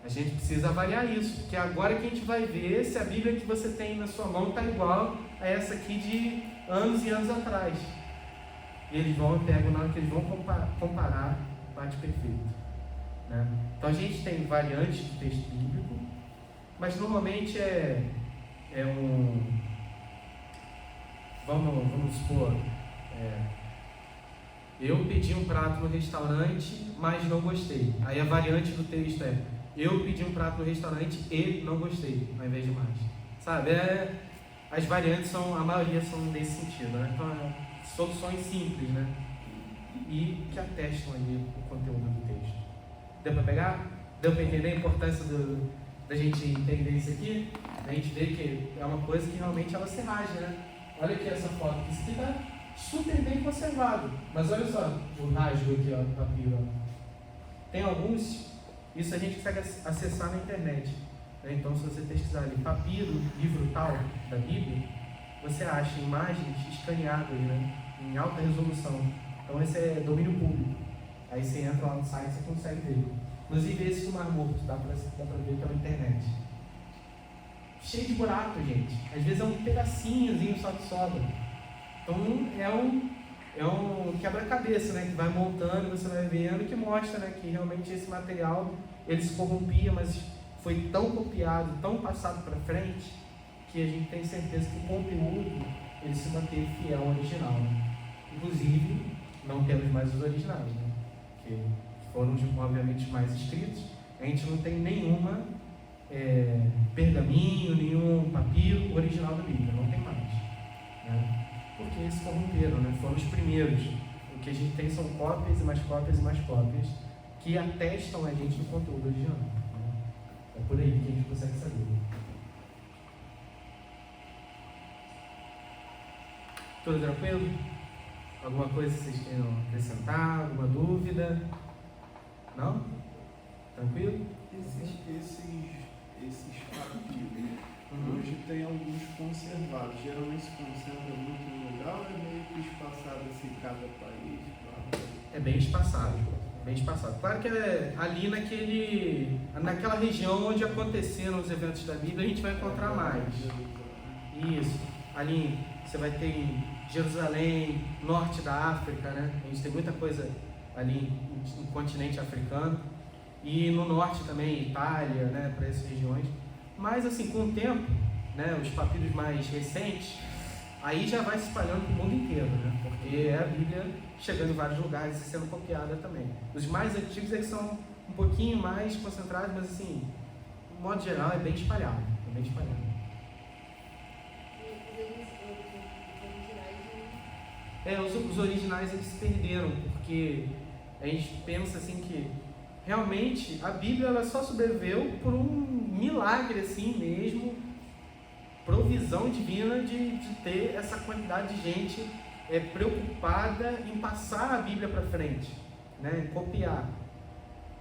Speaker 1: a gente precisa avaliar isso, porque agora que a gente vai ver se a Bíblia que você tem na sua mão está igual a essa aqui de anos e anos atrás. E eles vão, na hora que eles vão comparar, bate perfeito. Né? Então a gente tem variantes de texto bíblico, mas normalmente é vamos supor, eu pedi um prato no restaurante, mas não gostei. Aí a variante do texto é, eu pedi um prato no restaurante e não gostei, ao invés de mais. Sabe, as variantes a maioria são nesse sentido, né? Então, soluções simples, né? E que atestam ali o conteúdo do texto. Deu para pegar? Deu para entender a importância da gente entender isso aqui? A gente vê que é uma coisa que realmente ela se rasga, né? Olha aqui essa foto, isso aqui está super bem conservado. Mas olha só o rasgo aqui, ó, do papiro. Ó. Tem alguns, isso a gente consegue acessar na internet. Né? Então, se você pesquisar ali, papiro, livro tal, da Bíblia, você acha imagens escaneadas, né? Em alta resolução. Então, esse é domínio público. Aí você entra lá no site e você consegue ver. Inclusive, esse do Mar Morto, dá para ver pela internet. Cheio de buraco, gente. Às vezes é um pedacinhozinho só que sobra. Então é um quebra-cabeça, né? Que vai montando, você vai vendo, que mostra, né, que realmente esse material ele se corrompia, mas foi tão copiado, tão passado para frente, que a gente tem certeza que o conteúdo ele se manteve fiel ao original. Né? Inclusive, não temos mais os originais, né? Que foram obviamente mais escritos. A gente não tem nenhuma pergaminho, nenhum papiro original da Bíblia, não tem mais, né? Porque eles se corromperam, né? Foram os primeiros. O que a gente tem são cópias e mais cópias e mais cópias que atestam a gente do conteúdo original, né? É por aí que a gente consegue saber. Tudo tranquilo? Alguma coisa que vocês queiram acrescentar? Alguma dúvida? Não? Tranquilo?
Speaker 5: Esses papiros, hoje tem alguns conservados. Geralmente se conserva muito no lugar ou é meio que espaçado assim cada país?
Speaker 1: É bem espaçado. Bem espaçado. Claro que é ali naquela região onde aconteceram os eventos da Bíblia, a gente vai encontrar mais. Isso. Ali você vai ter em Jerusalém, norte da África, né? A gente tem muita coisa ali no continente africano. E no norte também, Itália, né, para essas regiões. Mas assim, com o tempo, né, os papiros mais recentes, aí já vai se espalhando para o mundo inteiro, né, porque é a Bíblia chegando em vários lugares e sendo copiada também. Os mais antigos eles são um pouquinho mais concentrados, mas assim, de modo geral é bem espalhado. É bem espalhado. Os originais eles se perderam, porque a gente pensa assim que realmente a Bíblia ela só sobreviveu por um milagre assim mesmo, provisão divina de ter essa quantidade de gente preocupada em passar a Bíblia para frente, né, em copiar.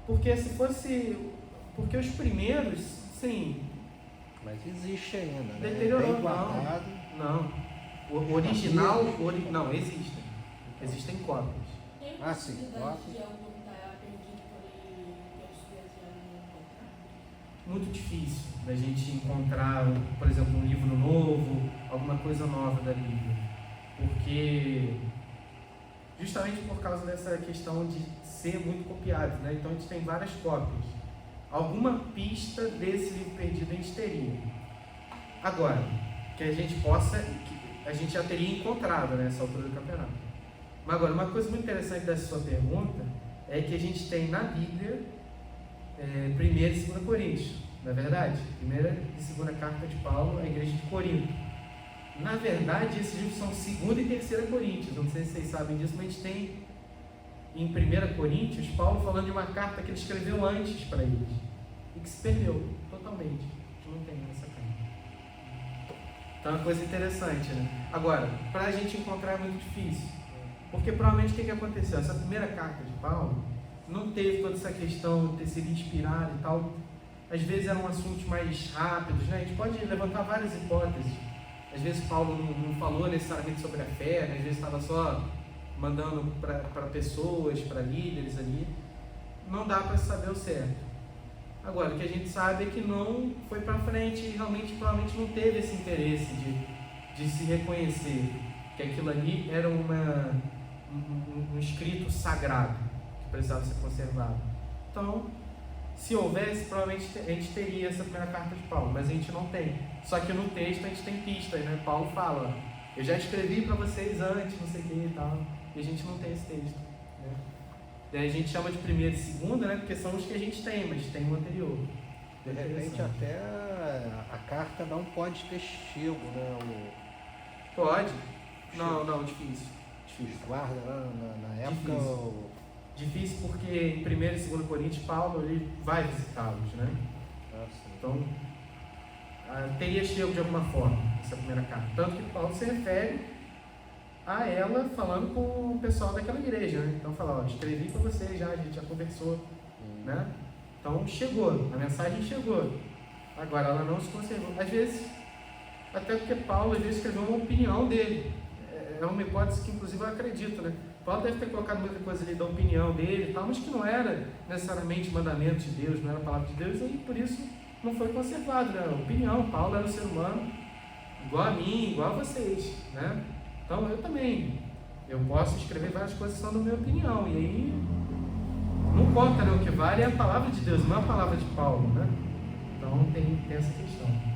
Speaker 1: Porque se fosse, porque os primeiros, sim.
Speaker 2: Mas existe ainda, né?
Speaker 1: Deteriorou,
Speaker 2: bem guardado.
Speaker 1: Não. O original, não, existem. Existem cópias.
Speaker 4: Tem
Speaker 2: Ah, sim,
Speaker 4: possibilidade
Speaker 2: cópia.
Speaker 4: de algum estar perdido por aí e os viajantes não encontrar?
Speaker 1: Muito difícil da gente encontrar, por exemplo, um livro novo, alguma coisa nova da Bíblia. Porque justamente por causa dessa questão de ser muito copiado, né? Então a gente tem várias cópias. Alguma pista desse livro perdido a gente teria. Agora, que a gente já teria encontrado nessa altura do campeonato. Mas agora, uma coisa muito interessante dessa sua pergunta é que a gente tem na Bíblia 1ª e 2ª Coríntios, não é verdade? 1ª e 2ª carta de Paulo à igreja de Corinto. Na verdade, esses livros são 2ª e 3ª Coríntios. Não sei se vocês sabem disso, mas a gente tem em 1 Coríntios Paulo falando de uma carta que ele escreveu antes para eles e que se perdeu totalmente. A gente não tem essa carta. Então é uma coisa interessante, né? Agora, para a gente encontrar é muito difícil, porque provavelmente o que aconteceu? Essa primeira carta de Paulo não teve toda essa questão de ter sido inspirado e tal. Às vezes eram assuntos mais rápidos, né? A gente pode levantar várias hipóteses. Às vezes Paulo não falou necessariamente sobre a fé, né? Às vezes estava só mandando para pessoas, para líderes ali. Não dá para saber o certo. Agora, o que a gente sabe é que não foi para frente e realmente provavelmente não teve esse interesse de se reconhecer que aquilo ali era um escrito sagrado que precisava ser conservado. Então, se houvesse, provavelmente a gente teria essa primeira carta de Paulo, mas a gente não tem. Só que no texto a gente tem pistas, né? Paulo fala, eu já escrevi para vocês antes, não sei o que e tal, e a gente não tem esse texto, né? Daí a gente chama de 1ª e 2ª, né? Porque são os que a gente tem, mas tem o anterior.
Speaker 2: De repente até a carta não pode ter chego, né?
Speaker 1: Pode? Não, difícil.
Speaker 2: Guarda lá na época.
Speaker 1: Difícil porque em 1 e 2 Coríntios Paulo ele vai visitá-los, né? Então teria chego de alguma forma essa primeira carta. Tanto que Paulo se refere a ela falando com o pessoal daquela igreja, né? Então fala, escrevi para vocês já, a gente já conversou, né? Então chegou, a mensagem chegou. Agora ela não se conservou. Às vezes, até porque Paulo às vezes escreveu uma opinião dele. É uma hipótese que inclusive eu acredito, né? Paulo deve ter colocado muita coisa ali da opinião dele e tal, mas que não era necessariamente mandamento de Deus, não era a palavra de Deus, e por isso não foi conservado, né? A opinião, Paulo era um ser humano igual a mim, igual a vocês, né? Então eu também, eu posso escrever várias coisas só na minha opinião, e aí não conta, né? O que vale é a palavra de Deus, não é a palavra de Paulo, né? Então tem essa questão.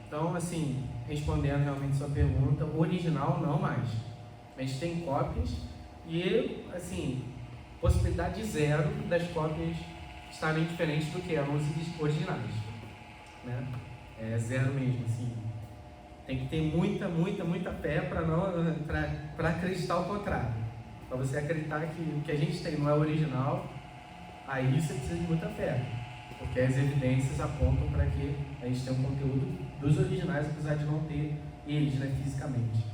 Speaker 1: Então, assim, respondendo realmente sua pergunta, original não mais. A gente tem cópias e, assim, possibilidade zero das cópias estarem diferentes do que eram os originais, né? É zero mesmo, assim. Tem que ter muita fé para acreditar o contrário. Para você acreditar que o que a gente tem não é original, aí você precisa de muita fé. Porque as evidências apontam para que a gente tem um conteúdo dos originais, apesar de não ter eles, né, fisicamente.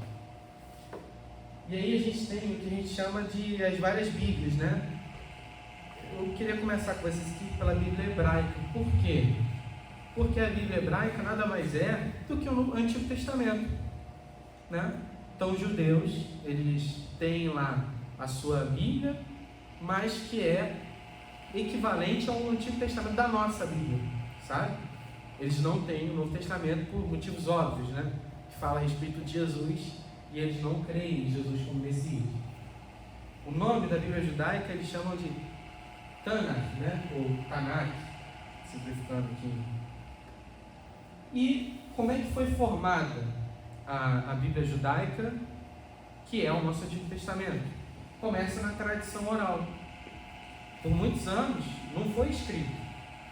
Speaker 1: E aí a gente tem o que a gente chama de as várias Bíblias, né? Eu queria começar com essa aqui pela Bíblia hebraica. Por quê? Porque a Bíblia hebraica nada mais é do que o Antigo Testamento, né? Então os judeus, eles têm lá a sua Bíblia, mas que é equivalente ao Antigo Testamento da nossa Bíblia, sabe? Eles não têm o Novo Testamento por motivos óbvios, né? Que fala a respeito de Jesus e eles não creem em Jesus como Messias. O nome da Bíblia judaica eles chamam de Tanakh, né? Ou Tanakh, simplificando aqui. E como é que foi formada a Bíblia judaica, que é o nosso Antigo Testamento? Começa na tradição oral. Por muitos anos não foi escrito.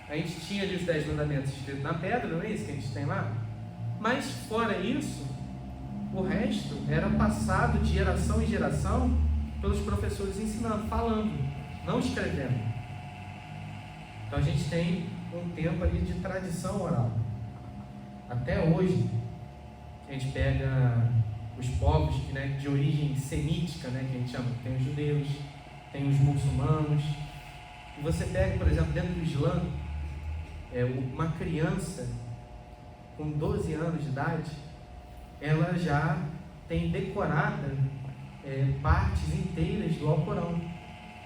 Speaker 1: A gente tinha ali os 10 mandamentos escritos na pedra, não é isso que a gente tem lá? Mas fora isso, o resto era passado de geração em geração pelos professores ensinando, falando, não escrevendo. Então a gente tem um tempo ali de tradição oral. Até hoje, a gente pega os povos que, né, de origem semítica, né, que a gente chama, tem os judeus, tem os muçulmanos. E você pega, por exemplo, dentro do Islã, uma criança com 12 anos de idade, ela já tem decorada partes inteiras do Alcorão,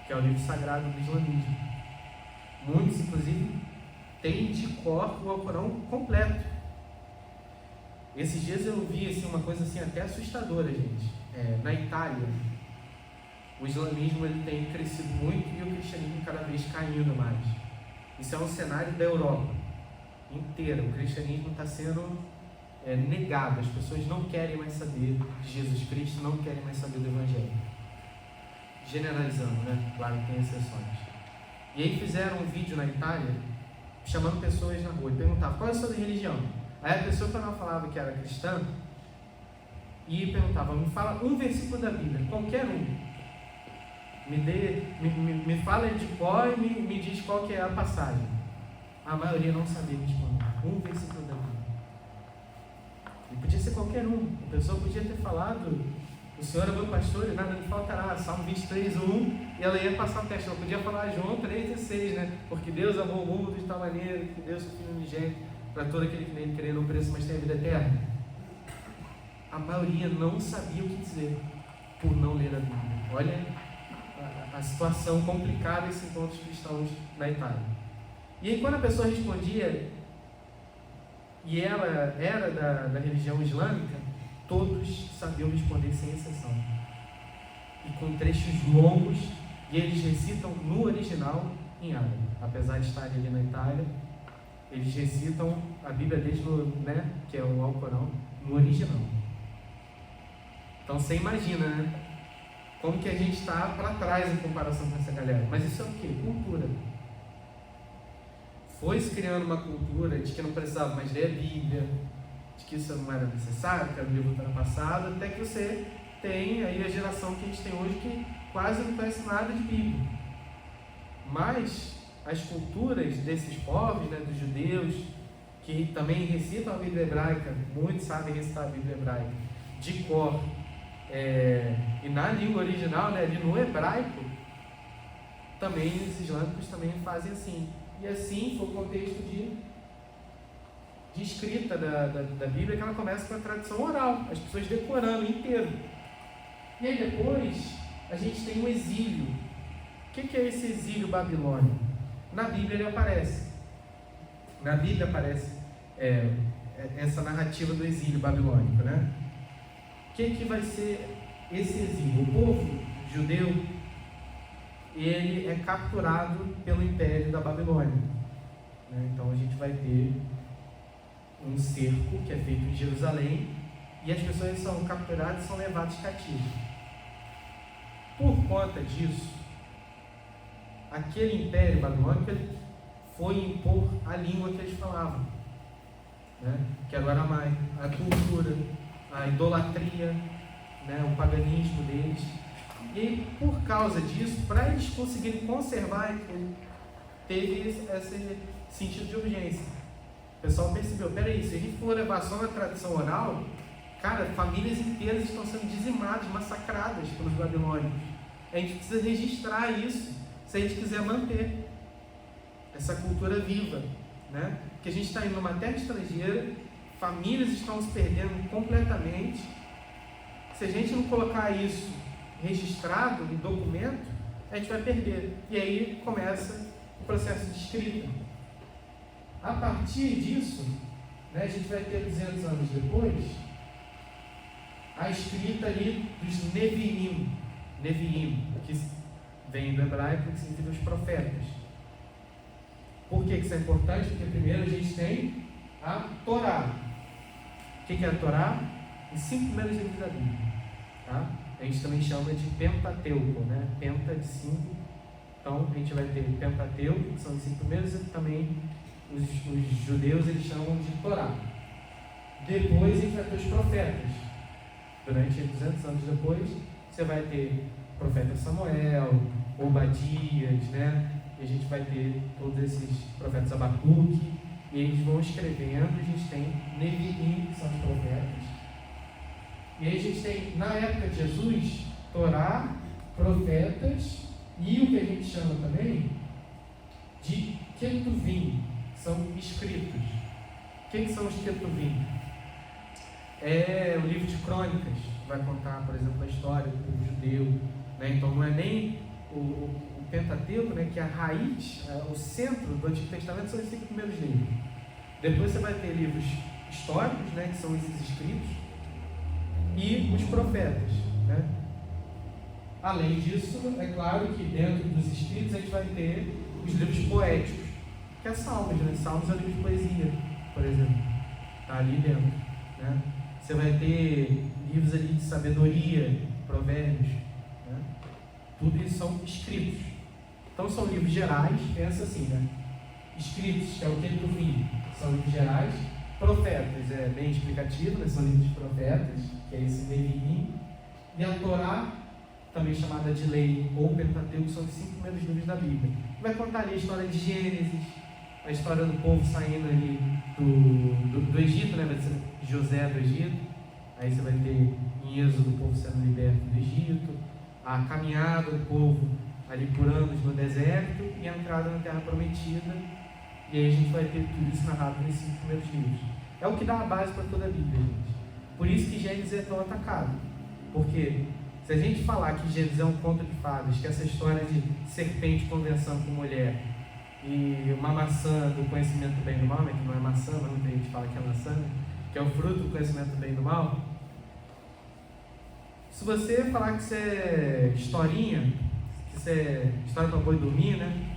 Speaker 1: que é o livro sagrado do islamismo. Muitos, inclusive, têm de cor o Alcorão completo. Esses dias eu vi assim, uma coisa assim, até assustadora, gente. Na Itália, o islamismo ele tem crescido muito e o cristianismo cada vez caindo mais. Isso é um cenário da Europa inteira. O cristianismo está sendo negado. As pessoas não querem mais saber de Jesus Cristo, não querem mais saber do Evangelho. Generalizando, né? Claro que tem exceções. E aí fizeram um vídeo na Itália chamando pessoas na rua e perguntavam: qual é a sua religião? Aí a pessoa, quando ela falava que era cristã, e perguntava: me fala um versículo da Bíblia, qualquer um. Me fala de cor e me diz qual que é a passagem. A maioria não sabia responder. Um versículo da Bíblia. E podia ser qualquer um. A pessoa podia ter falado: o Senhor é meu pastor e nada me faltará. Salmo 23, 1. E ela ia passar o teste. Ela podia falar João 3,16, né? Porque Deus amou o mundo de tal maneira que Deus o Filho unigênito para todo aquele que nele crê, não pereça, mas tem a vida eterna. A maioria não sabia o que dizer por não ler a Bíblia. Olha a situação complicada desse encontro dos cristãos na Itália. E aí, quando a pessoa respondia e ela era da religião islâmica, todos sabiam responder sem exceção. E com trechos longos, e eles recitam no original em árabe. Apesar de estarem ali na Itália, eles recitam a Bíblia deles, que é o Alcorão, no original. Então você imagina, né? Como que a gente está para trás em comparação com essa galera. Mas isso é o quê? Cultura. Foi se criando uma cultura de que não precisava mais ler a Bíblia, de que isso não era necessário, que era um livro ultrapassado, até que você tem aí a geração que a gente tem hoje que quase não conhece nada de Bíblia. Mas as culturas desses povos, né, dos judeus, que também recitam a Bíblia hebraica, muitos sabem recitar a Bíblia hebraica de cor, e na língua original, né, ali no hebraico, também os islâmicos também fazem assim. E assim foi o contexto de escrita da Bíblia, que ela começa com a tradição oral, as pessoas decorando inteiro. E aí depois a gente tem um exílio. O que é esse exílio babilônico? Na Bíblia ele aparece. Na Bíblia aparece essa narrativa do exílio babilônico, né? O que vai ser esse exílio? O povo judeu, ele é capturado pelo Império da Babilônia, né? Então a gente vai ter um cerco que é feito em Jerusalém e as pessoas são capturadas e são levadas cativas. Por conta disso, aquele Império Babilônico ele foi impor a língua que eles falavam, né? Que era o aramaico, a cultura, a idolatria, né? O paganismo deles. E por causa disso, para eles conseguirem conservar, teve esse sentido de urgência. O pessoal percebeu: peraí, se a gente for levar só na tradição oral, cara, famílias inteiras estão sendo dizimadas, massacradas pelos babilônios. A gente precisa registrar isso se a gente quiser manter essa cultura viva, né? Porque a gente está indo numa terra estrangeira, famílias estão se perdendo completamente. Se a gente não colocar isso registrado em documento, a gente vai perder. E aí começa o processo de escrita. A partir disso, né, a gente vai ter 200 anos depois a escrita ali dos Neviim, que vem do hebraico, que significa os profetas. Por que isso é importante? Porque primeiro a gente tem a Torá. O que é a Torá? Os 5 primeiros livros da Bíblia, tá? A gente também chama de Pentateuco, né? Penta de 5. Então a gente vai ter Pentateuco, que são os 5 primeiros, e também os judeus eles chamam de Torá. Depois a gente vai ter os profetas. Durante 200 anos depois, você vai ter o profeta Samuel, Obadias, né? E a gente vai ter todos esses profetas, Abacuque, e eles vão escrevendo. A gente tem Neviim, que são os profetas. E aí a gente tem, na época de Jesus, Torá, profetas e o que a gente chama também de Ketuvim, são escritos. O que são os Ketuvim? É o livro de crônicas, que vai contar, por exemplo, a história do povo judeu, né? Então não é nem o Pentateuco, né, que é a raiz, o centro do Antigo Testamento, são os 5 primeiros livros. Depois você vai ter livros históricos, né, que são esses escritos, e os profetas, né? Além disso, é claro que dentro dos escritos a gente vai ter os livros poéticos, que é Salmos, né? Salmos é livro de poesia, por exemplo, está ali dentro, né? Você vai ter livros ali de sabedoria, provérbios, né? Tudo isso são escritos. Então são livros gerais, pensa assim, né? Escritos, que é o que do fim, são livros gerais. Profetas, é bem explicativo, né? São livros de profetas, que é esse Neviim. E a Torá, também chamada de lei, ou Pentateuco, são os 5 primeiros livros da Bíblia. Vai contar ali a história de Gênesis, a história do povo saindo ali do Egito, né? Vai ser José do Egito. Aí você vai ter em Êxodo o povo sendo liberto do Egito, a caminhada do povo ali por anos no deserto e a entrada na Terra Prometida. E aí a gente vai ter tudo isso narrado nesses 5 primeiros livros. É o que dá a base para toda a Bíblia, gente. Por isso que Gênesis é tão atacado. Porque se a gente falar que Gênesis é um conto de fadas, que essa história de serpente conversando com mulher e uma maçã do conhecimento do bem e do mal, né, que não é maçã, mas muita gente fala que é maçã, né, que é o fruto do conhecimento do bem e do mal. Se você falar que isso é historinha, que isso é história para boi dormir, né,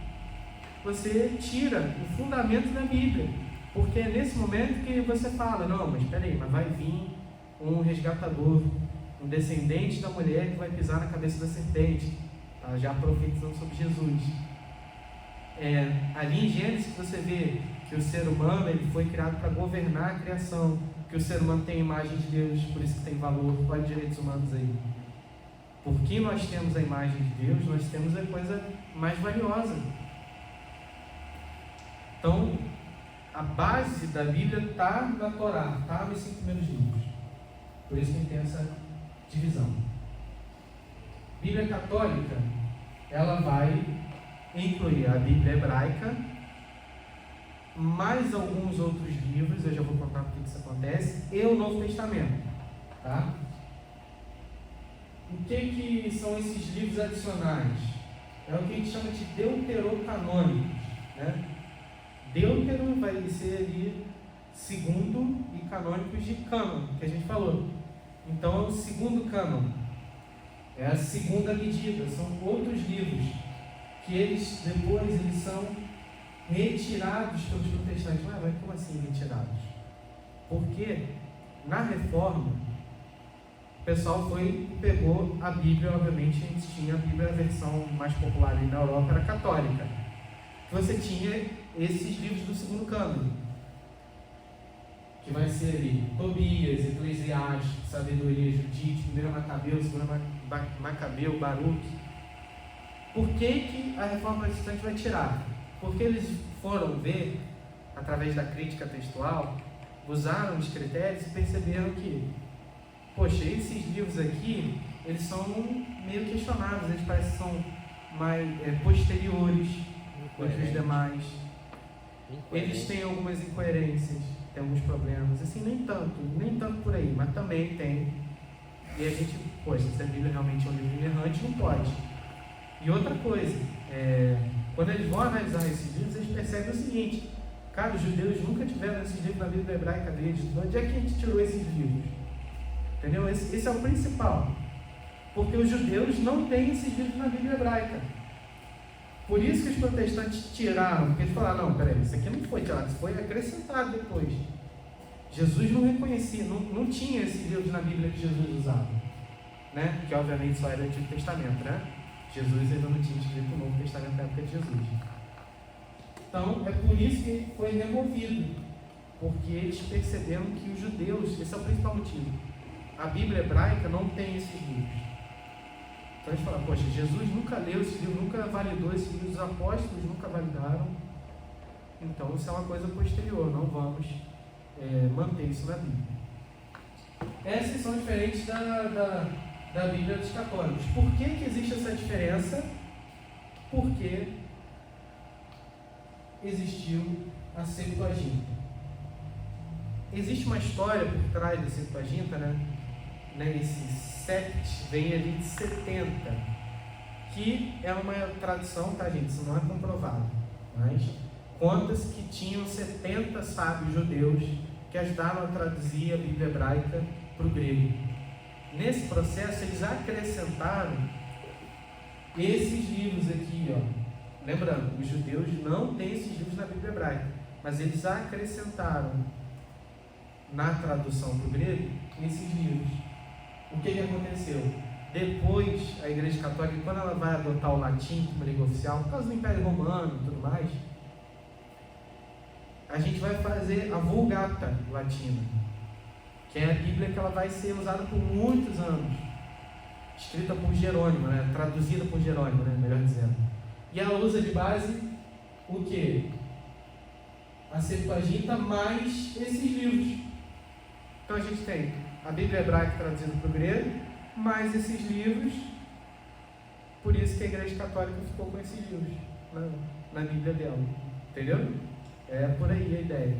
Speaker 1: você tira o fundamento da Bíblia. Porque é nesse momento que você fala, não, mas espera aí, mas vai vir um resgatador, um descendente da mulher que vai pisar na cabeça da serpente, tá? Já profetizando sobre Jesus. Ali em Gênesis você vê que o ser humano ele foi criado para governar a criação, que o ser humano tem a imagem de Deus, por isso que tem valor. Olha os direitos humanos aí. Porque nós temos a imagem de Deus, nós temos a coisa mais valiosa. Então, a base da Bíblia está na Torá, está nos 5 primeiros livros. Por isso que a gente tem essa divisão. Bíblia católica, ela vai incluir a Bíblia hebraica, mais alguns outros livros, eu já vou contar por que isso acontece, e o Novo Testamento. Tá? O que são esses livros adicionais? É o que a gente chama de deuterocanônicos, né? Deutero vai ser ali segundo e canônicos de cânon, que a gente falou. Então é o segundo cânon, é a segunda medida, são outros livros que eles depois são retirados pelos protestantes. Mas como assim retirados? Porque na Reforma o pessoal pegou a Bíblia, obviamente a gente tinha a Bíblia, a versão mais popular ali na Europa era católica. Você tinha esses livros do segundo cânon, que vai ser ali Tobias, Eclesiastes, Sabedoria, Judite, 1 Macabeu, 2 Macabeu, Baruque. Por que a Reforma Protestante vai tirar? Porque eles foram ver, através da crítica textual, usaram os critérios e perceberam que, poxa, esses livros aqui, eles são meio questionáveis, eles parecem que são mais posteriores do que os demais. Eles têm algumas incoerências, tem alguns problemas, assim, nem tanto por aí, mas também tem. E a gente, poxa, se a Bíblia realmente é um livro inerrante, não pode. E outra coisa, quando eles vão analisar esses livros, eles percebem o seguinte: cara, os judeus nunca tiveram esses livros na Bíblia hebraica deles, de onde é que a gente tirou esses livros? Entendeu? Esse é o principal, porque os judeus não têm esses livros na Bíblia hebraica. Por isso que os protestantes tiraram, porque eles falaram, não, peraí, isso aqui não foi tirado, isso foi acrescentado depois. Jesus não reconhecia, não tinha esses livros na Bíblia que Jesus usava, né? Que obviamente só era o Antigo Testamento, né? Jesus ainda não tinha escrito o Novo Testamento na época de Jesus. Então, é por isso que foi removido, porque eles perceberam que os judeus, esse é o principal motivo, a Bíblia hebraica não tem esses livros. Então a gente fala, poxa, Jesus nunca leu esse livro, nunca validou esse livro, os apóstolos nunca validaram, então isso é uma coisa posterior, não vamos manter isso na Bíblia. Essas são diferentes da Bíblia dos católicos. Por que existe essa diferença? Porque existiu a Septuaginta. Existe uma história por trás da Septuaginta, né? Esse sept vem ali de 70, que é uma tradução, tá, gente? Isso não é comprovado, mas conta-se que tinham 70 sábios judeus que ajudaram a traduzir a Bíblia hebraica para o grego. Nesse processo, eles acrescentaram esses livros aqui, ó. Lembrando, os judeus não têm esses livros na Bíblia hebraica, mas eles acrescentaram na tradução para o grego esses livros. O que aconteceu? Depois, a Igreja Católica, quando ela vai adotar o latim como língua oficial, por causa do Império Romano e tudo mais, a gente vai fazer a Vulgata Latina, que é a Bíblia que ela vai ser usada por muitos anos, escrita por Jerônimo, né? Traduzida por Jerônimo, né? Melhor dizendo. E ela usa de base o quê? A Septuaginta mais esses livros. Então a gente tem a Bíblia hebraica traduzida para o grego, mais esses livros. Por isso que a Igreja Católica ficou com esses livros na Bíblia dela. Entendeu? É por aí a ideia.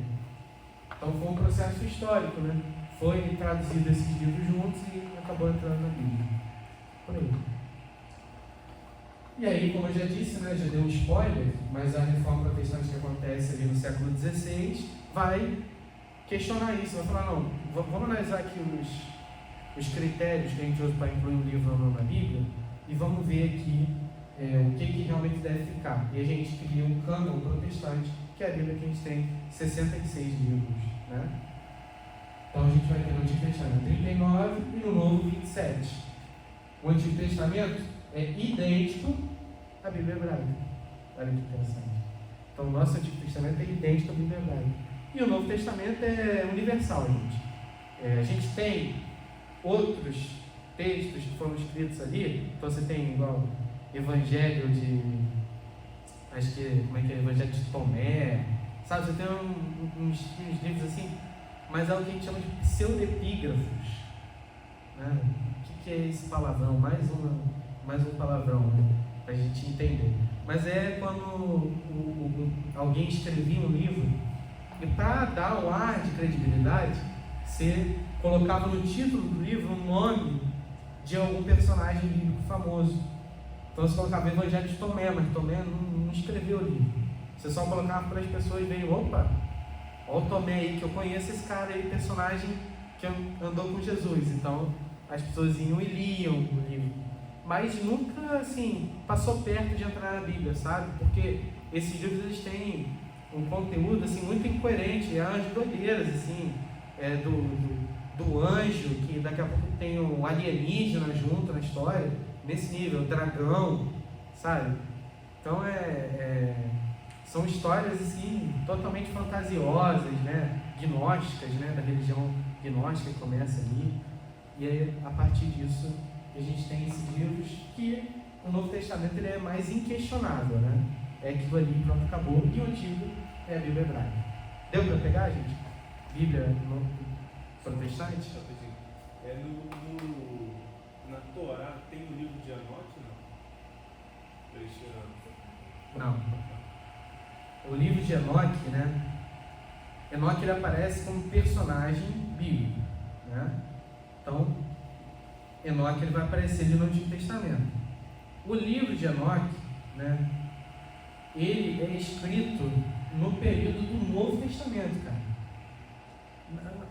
Speaker 1: Então foi um processo histórico, né? Foi traduzido esses livros juntos e acabou entrando na Bíblia. Por aí. E aí, como eu já disse, né, já dei um spoiler, mas a reforma protestante que acontece ali no século XVI vai questionar isso, vai falar, não, vamos analisar aqui os critérios que a gente usa para incluir um livro ou não na Bíblia e vamos ver aqui o que realmente deve ficar. E a gente cria um cânon protestante, que é a Bíblia que a gente tem 66 livros, né? Então a gente vai ter no Antigo Testamento 39 e no Novo 27. O Antigo Testamento é idêntico à Bíblia hebraica. Olha que interessante. Então o nosso Antigo Testamento é idêntico à Bíblia hebraica. E o Novo Testamento é universal, gente. A gente tem outros textos que foram escritos ali. Então você tem igual Evangelho de... Acho que... Como é que é? Evangelho de Tomé. Sabe? Você tem uns livros assim, mas é o que a gente chama de pseudepígrafos. Né? O que é esse palavrão? Mais um palavrão, né? Para a gente entender. Mas é quando alguém escrevia um livro e para dar um ar de credibilidade, você colocava no título do livro o nome de algum personagem bíblico famoso. Então você colocava Evangelho de Tomé, mas Tomé não escreveu o livro. Você só colocava para as pessoas verem, opa, olha o Tomé aí, que eu conheço esse cara aí, personagem que andou com Jesus. Então as pessoas iam e liam o livro. Mas nunca, assim, passou perto de entrar na Bíblia, sabe? Porque esses livros, eles têm um conteúdo, assim, muito incoerente, é umas doideiras, assim, do anjo, que daqui a pouco tem um alienígena junto na história, nesse nível, dragão, sabe? Então, são histórias, assim, totalmente fantasiosas, né? Gnósticas, né? Da religião gnóstica que começa ali. E aí, a partir disso, a gente tem esses livros que o Novo Testamento ele é mais inquestionável, né? É aquilo ali, pronto, acabou. E o Antigo é a Bíblia hebraica. Deu para pegar, gente? Bíblia no protestante?
Speaker 6: Na Torá tem o livro de Enoque, não?
Speaker 1: Não. O livro de Enoque, né? Enoque ele aparece como personagem bíblico, né? Então, Enoque ele vai aparecer ali no Antigo Testamento. O livro de Enoque, né? Ele é escrito no período do Novo Testamento, cara.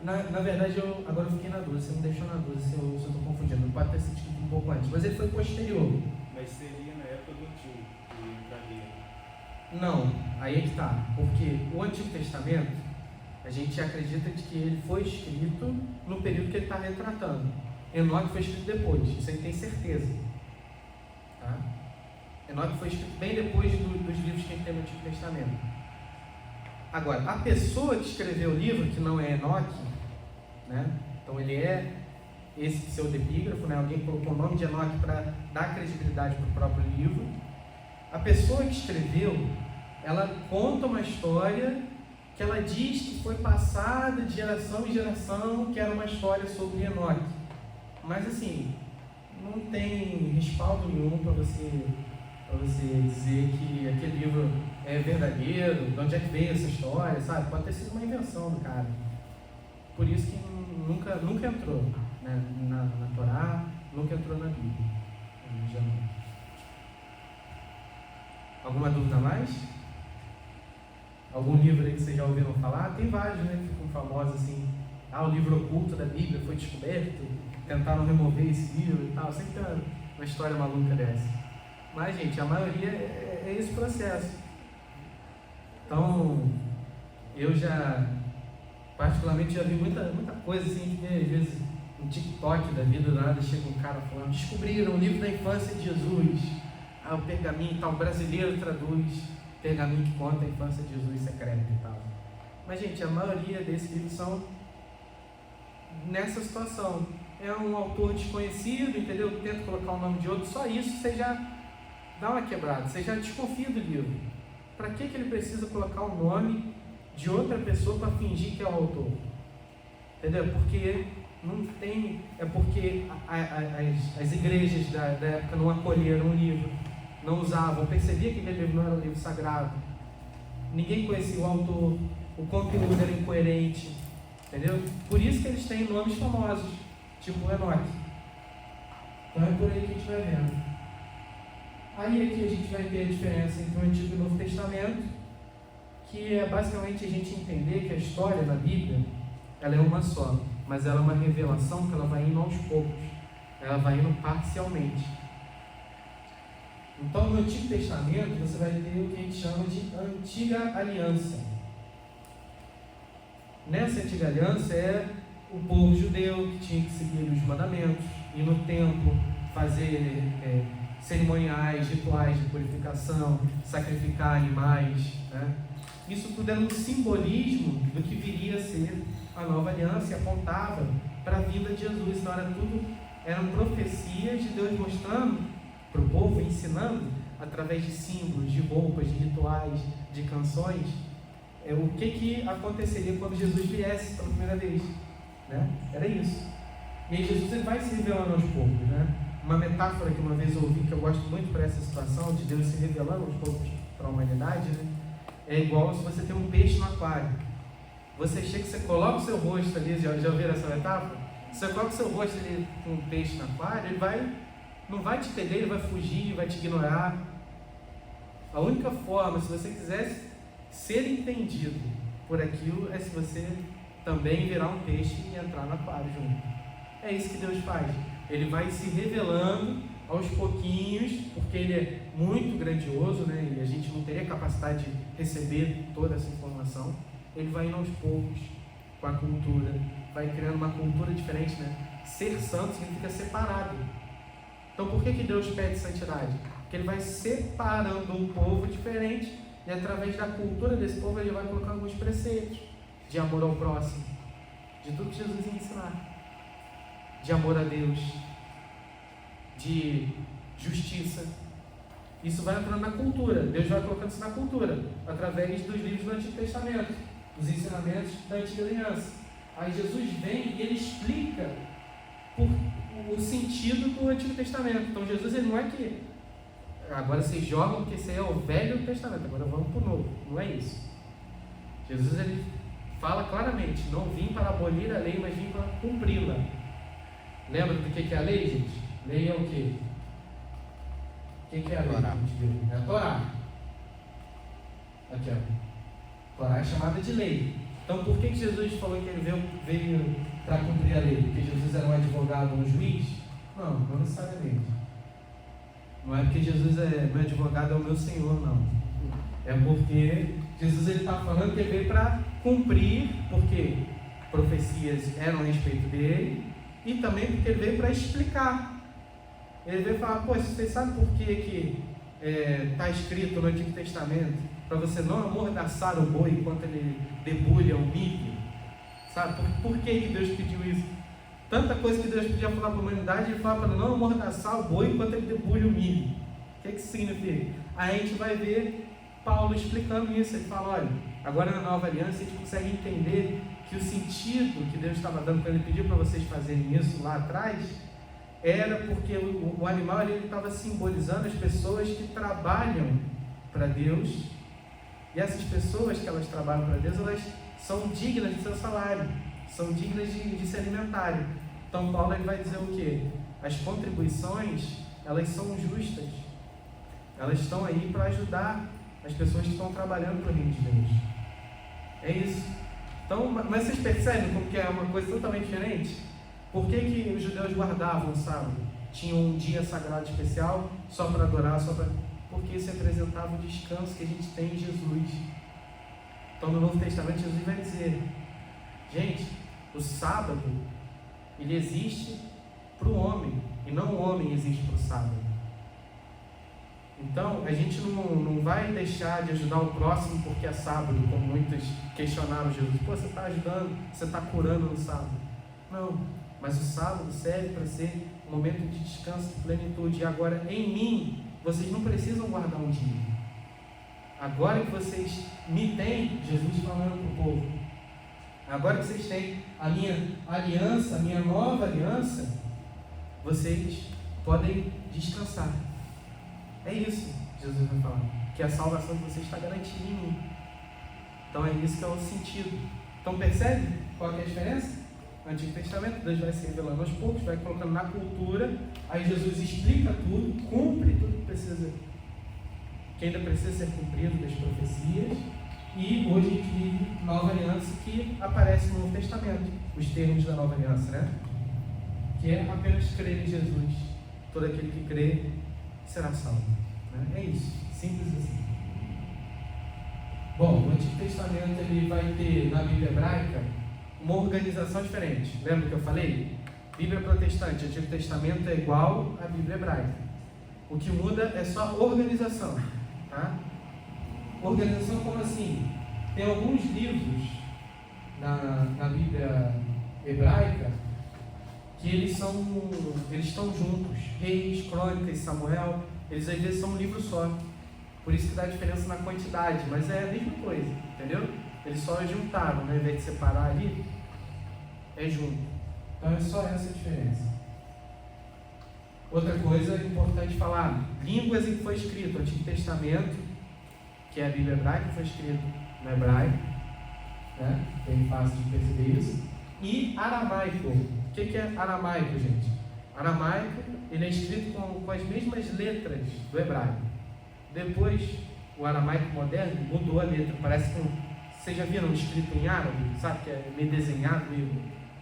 Speaker 1: Na verdade, agora eu fiquei na dúvida, você me deixou na dúvida se eu estou confundindo, pode ter sido escrito um pouco antes, mas ele foi posterior.
Speaker 6: Mas seria na época do Antigo, que entraria.
Speaker 1: Não, aí é que está, porque o Antigo Testamento, a gente acredita de que ele foi escrito no período que ele está retratando. Enoque foi escrito depois, isso a gente tem certeza. Tá? Enoque foi escrito bem depois dos livros que a gente tem no Antigo Testamento. Agora, a pessoa que escreveu o livro, que não é Enoque, né? Então ele é esse pseudepígrafo, né? Alguém colocou o nome de Enoque para dar credibilidade para o próprio livro. A pessoa que escreveu, ela conta uma história que ela diz que foi passada de geração em geração, que era uma história sobre Enoque. Mas assim, não tem respaldo nenhum para você dizer que aquele livro é verdadeiro, de onde é que veio essa história, sabe? Pode ter sido uma invenção do cara. Por isso que nunca entrou, né? na Torá, nunca entrou na Bíblia. Alguma dúvida a mais? Algum livro aí que vocês já ouviram falar? Tem vários, né, que ficam famosos assim. O livro oculto da Bíblia foi descoberto, tentaram remover esse livro e tal. Sempre tem uma história maluca dessa. Mas, gente, a maioria é esse processo. Então, eu particularmente, já vi muita coisa assim, que às vezes no TikTok da vida, do nada, chega um cara falando: descobriram o livro da infância de Jesus. O pergaminho e tal, o brasileiro traduz pergaminho que conta a infância de Jesus secreta e tal. Mas, gente, a maioria desses livros são nessa situação. É um autor desconhecido, entendeu? Tenta colocar o nome de outro, só isso você já dá uma quebrada, você já desconfia do livro. Para que ele precisa colocar o nome de outra pessoa para fingir que é o autor? Entendeu? Porque não tem. É porque as igrejas da época não acolheram o livro, não usavam, percebia que aquele livro não era um livro sagrado, ninguém conhecia o autor, o conteúdo era incoerente, entendeu? Por isso que eles têm nomes famosos, tipo Enoque. Então é por aí que a gente vai vendo. Aí aqui a gente vai ter a diferença entre o Antigo e o Novo Testamento, que é basicamente a gente entender que a história da Bíblia, ela é uma só, mas ela é uma revelação que ela vai indo aos poucos, ela vai indo parcialmente. Então, no Antigo Testamento, você vai ter o que a gente chama de Antiga Aliança. Nessa Antiga Aliança é o povo judeu que tinha que seguir os mandamentos, ir no templo, fazer cerimoniais, rituais de purificação, sacrificar animais, né? Isso tudo era um simbolismo do que viria a ser a nova aliança e apontava para a vinda de Jesus. Então eram profecias de Deus mostrando para o povo, ensinando através de símbolos, de roupas, de rituais, de canções, o que aconteceria quando Jesus viesse pela primeira vez, né? Era isso. E aí Jesus ele vai se revelando aos poucos, né? Uma metáfora que uma vez eu ouvi, que eu gosto muito para essa situação, de Deus se revelando aos poucos para a humanidade, né? É igual se você tem um peixe no aquário. Você chega, você coloca o seu rosto ali, já ouviram essa metáfora? Você coloca o seu rosto ali com um peixe no aquário, ele não vai te entender, ele vai fugir, vai te ignorar. A única forma, se você quisesse ser entendido por aquilo, é se você também virar um peixe e entrar no aquário junto. É isso que Deus faz. Ele vai se revelando aos pouquinhos, porque Ele é muito grandioso, né? E a gente não teria capacidade de receber toda essa informação. Ele vai indo aos poucos com a cultura, vai criando uma cultura diferente, né? Ser santo significa separado. Então por que Deus pede santidade? Porque Ele vai separando um povo diferente e através da cultura desse povo Ele vai colocando alguns preceitos de amor ao próximo, de tudo que Jesus ia ensinar, de amor a Deus, de justiça. Isso vai entrando na cultura. Deus vai colocando isso na cultura através dos livros do Antigo Testamento, dos ensinamentos da Antiga Aliança. Aí Jesus vem e Ele explica o sentido do Antigo Testamento. Então Jesus ele não é que agora vocês jogam porque esse aí é o Velho Testamento, agora vamos para o Novo. Não é isso. Jesus ele fala claramente: não vim para abolir a lei, mas vim para cumpri-la. Lembra do que é a lei, gente? Lei é o quê? O que é a lei? É a Torá. Aqui, ó. Torá é chamada de lei. Então por que Jesus falou que ele veio para cumprir a lei? Porque Jesus era um advogado, um juiz? Não necessariamente. Não é porque Jesus é meu advogado, é o meu Senhor, não. É porque Jesus está falando que ele veio para cumprir, porque profecias eram a respeito dele, e também porque ele veio para explicar. Ele veio falar: pô, vocês sabem por que está escrito no Antigo Testamento para você não amordaçar o boi enquanto ele debulha o milho? Sabe? Por que Deus pediu isso? Tanta coisa que Deus podia falar para a humanidade, Ele fala para não amordaçar o boi enquanto ele debulha o milho. O que isso significa? Aí a gente vai ver Paulo explicando isso. Ele fala: olha, agora na nova aliança a gente consegue entender que o sentido que Deus estava dando quando Ele pediu para vocês fazerem isso lá atrás era porque o animal ele estava simbolizando as pessoas que trabalham para Deus, e essas pessoas que elas trabalham para Deus, elas são dignas de seu salário, são dignas de se alimentarem. Então Paulo ele vai dizer o quê? As contribuições, elas são justas, elas estão aí para ajudar as pessoas que estão trabalhando para o reino de Deus. É isso. Então, mas vocês percebem como que é uma coisa totalmente diferente? Por que os judeus guardavam o sábado? Tinham um dia sagrado especial só para adorar, porque isso representava o descanso que a gente tem em Jesus. Então, no Novo Testamento, Jesus vai dizer: gente, o sábado, ele existe para o homem, e não o homem existe para o sábado. Então, a gente não vai deixar de ajudar o próximo porque é sábado, como muitos questionaram Jesus. Pô, você está ajudando, você está curando no sábado. Não, mas o sábado serve para ser um momento de descanso, de plenitude. E agora, em mim, vocês não precisam guardar um dia. Agora que vocês me têm, Jesus falando para o povo, agora que vocês têm a minha aliança, a minha nova aliança, vocês podem descansar. É isso que Jesus vai falar, que a salvação de vocês está garantida em mim. Então é isso que é o sentido. Então percebe qual é a diferença? No Antigo Testamento, Deus vai se revelando aos poucos, vai colocando na cultura, aí Jesus explica tudo, cumpre tudo que ainda precisa ser cumprido das profecias, e hoje a gente vive nova aliança que aparece no Novo Testamento, os termos da nova aliança, né? Que é apenas crer em Jesus. Todo aquele que crê será salvo. Né? É isso, simples assim. Bom, o Antigo Testamento ele vai ter na Bíblia hebraica uma organização diferente. Lembra que eu falei? Bíblia protestante, Antigo Testamento é igual à Bíblia hebraica. O que muda é só a organização. Tá? Organização como assim? Tem alguns livros na Bíblia hebraica que eles estão juntos. Reis, Crônicas, Samuel, eles às vezes são um livro só. Por isso que dá diferença na quantidade, mas é a mesma coisa, entendeu? Eles só juntaram, né? Ao invés de separar ali, é junto. Então é só essa a diferença. Outra coisa importante falar, línguas em que foi escrito, o Antigo Testamento, que é a Bíblia hebraica, foi escrito no hebraico, né? Bem fácil de perceber isso. E aramaico. O que é aramaico, gente? Aramaico, ele é escrito com as mesmas letras do hebraico. Depois, o aramaico moderno mudou a letra, parece que vocês já viram escrito em árabe, sabe, que é meio desenhado,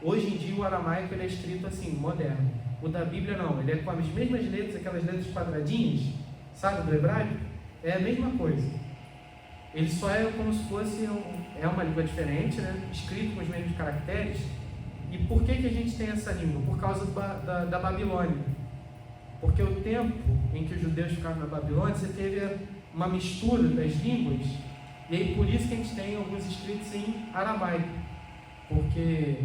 Speaker 1: Hoje em dia o aramaico ele é escrito assim, moderno. O da Bíblia não, ele é com as mesmas letras, aquelas letras quadradinhas, sabe, do hebraico, é a mesma coisa. Ele só é como se fosse uma língua diferente, né? Escrito com os mesmos caracteres. E por que a gente tem essa língua? Por causa da Babilônia. Porque o tempo em que os judeus ficaram na Babilônia, você teve uma mistura das línguas, e aí por isso que a gente tem alguns escritos em aramaico. Porque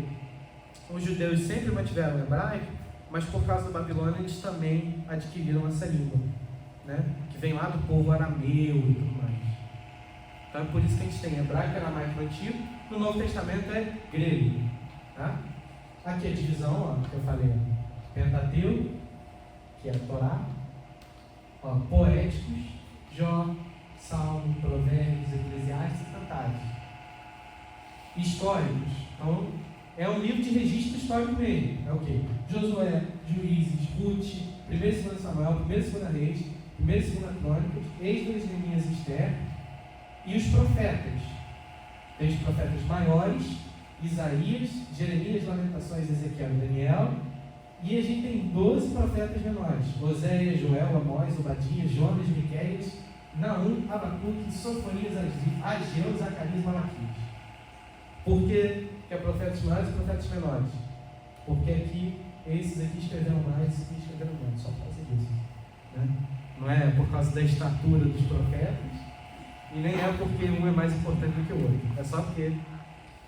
Speaker 1: os judeus sempre mantiveram o hebraico, mas por causa da Babilônia eles também adquiriram essa língua, né? Que vem lá do povo arameu e tudo mais. Então é por isso que a gente tem hebraico e aramaico no Antigo. No Novo Testamento é grego, tá? Aqui a divisão, ó, que eu falei, Pentateuco, que é a Torá, ó, poéticos, Jó, Salmo, Provérbios, Eclesiastes e Cantares. Históricos, então é um livro de registro histórico mesmo. É o quê? Josué, Juízes, Ruth, 1 e 2 Samuel, 1 e 2 Reis, 1 e 2 Crônicas, Esdras, Neemias e Esther, e os profetas. Tem os profetas maiores, Isaías, Jeremias, Lamentações, Ezequiel e Daniel, e a gente tem 12 profetas menores: Oséias, Joel, Amós, Obadias, Jonas, Miqueias, Naum, Abacuque, Sofonias, Ageu, Zacarias e Malaquias. Por que é profetas maiores e profetas menores? Porque aqui, esses aqui escreveram mais, esses aqui escreveram menos, só por causa disso, né? Não é por causa da estatura dos profetas, e nem é porque um é mais importante do que o outro, é só porque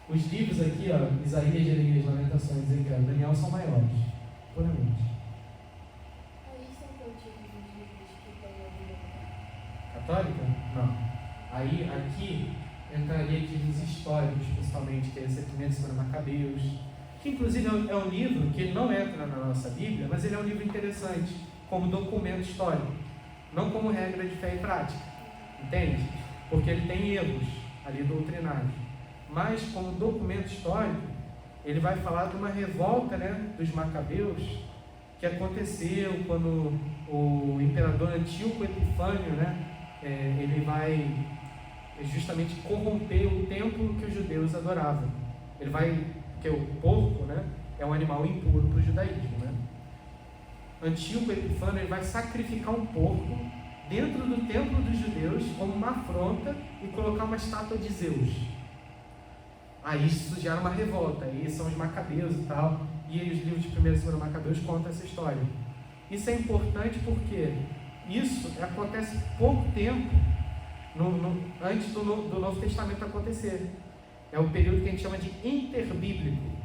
Speaker 1: os livros aqui, ó, Isaías, Jeremias, Lamentações, Ezequiel e Daniel são maiores, puramente.
Speaker 3: Aí são quantos tipos de livros que tem a Bíblia
Speaker 1: Católica? Não. Aí, aqui, entraria aqui nos históricos, principalmente, que é esse 1 e 2 Macabeus, que inclusive é um livro que não entra na nossa Bíblia, mas ele é um livro interessante, como documento histórico, não como regra de fé e prática, entende? Porque ele tem erros ali doutrinários, mas como documento histórico, ele vai falar de uma revolta, né, dos Macabeus, que aconteceu quando o imperador Antíoco Epifânio, né, ele vai justamente corromper o templo que os judeus adoravam. Ele vai, porque o porco, né, é um animal impuro para o judaísmo, né? Antíoco Epifânio, ele vai sacrificar um porco dentro do templo dos judeus como uma afronta e colocar uma estátua de Zeus. Aí isso gera uma revolta, aí são os macabeus e tal, e aí os livros de 1º e 2º Macabeus contam essa história. Isso é importante porque isso acontece pouco tempo antes do Novo Testamento acontecer. É o período que a gente chama de interbíblico.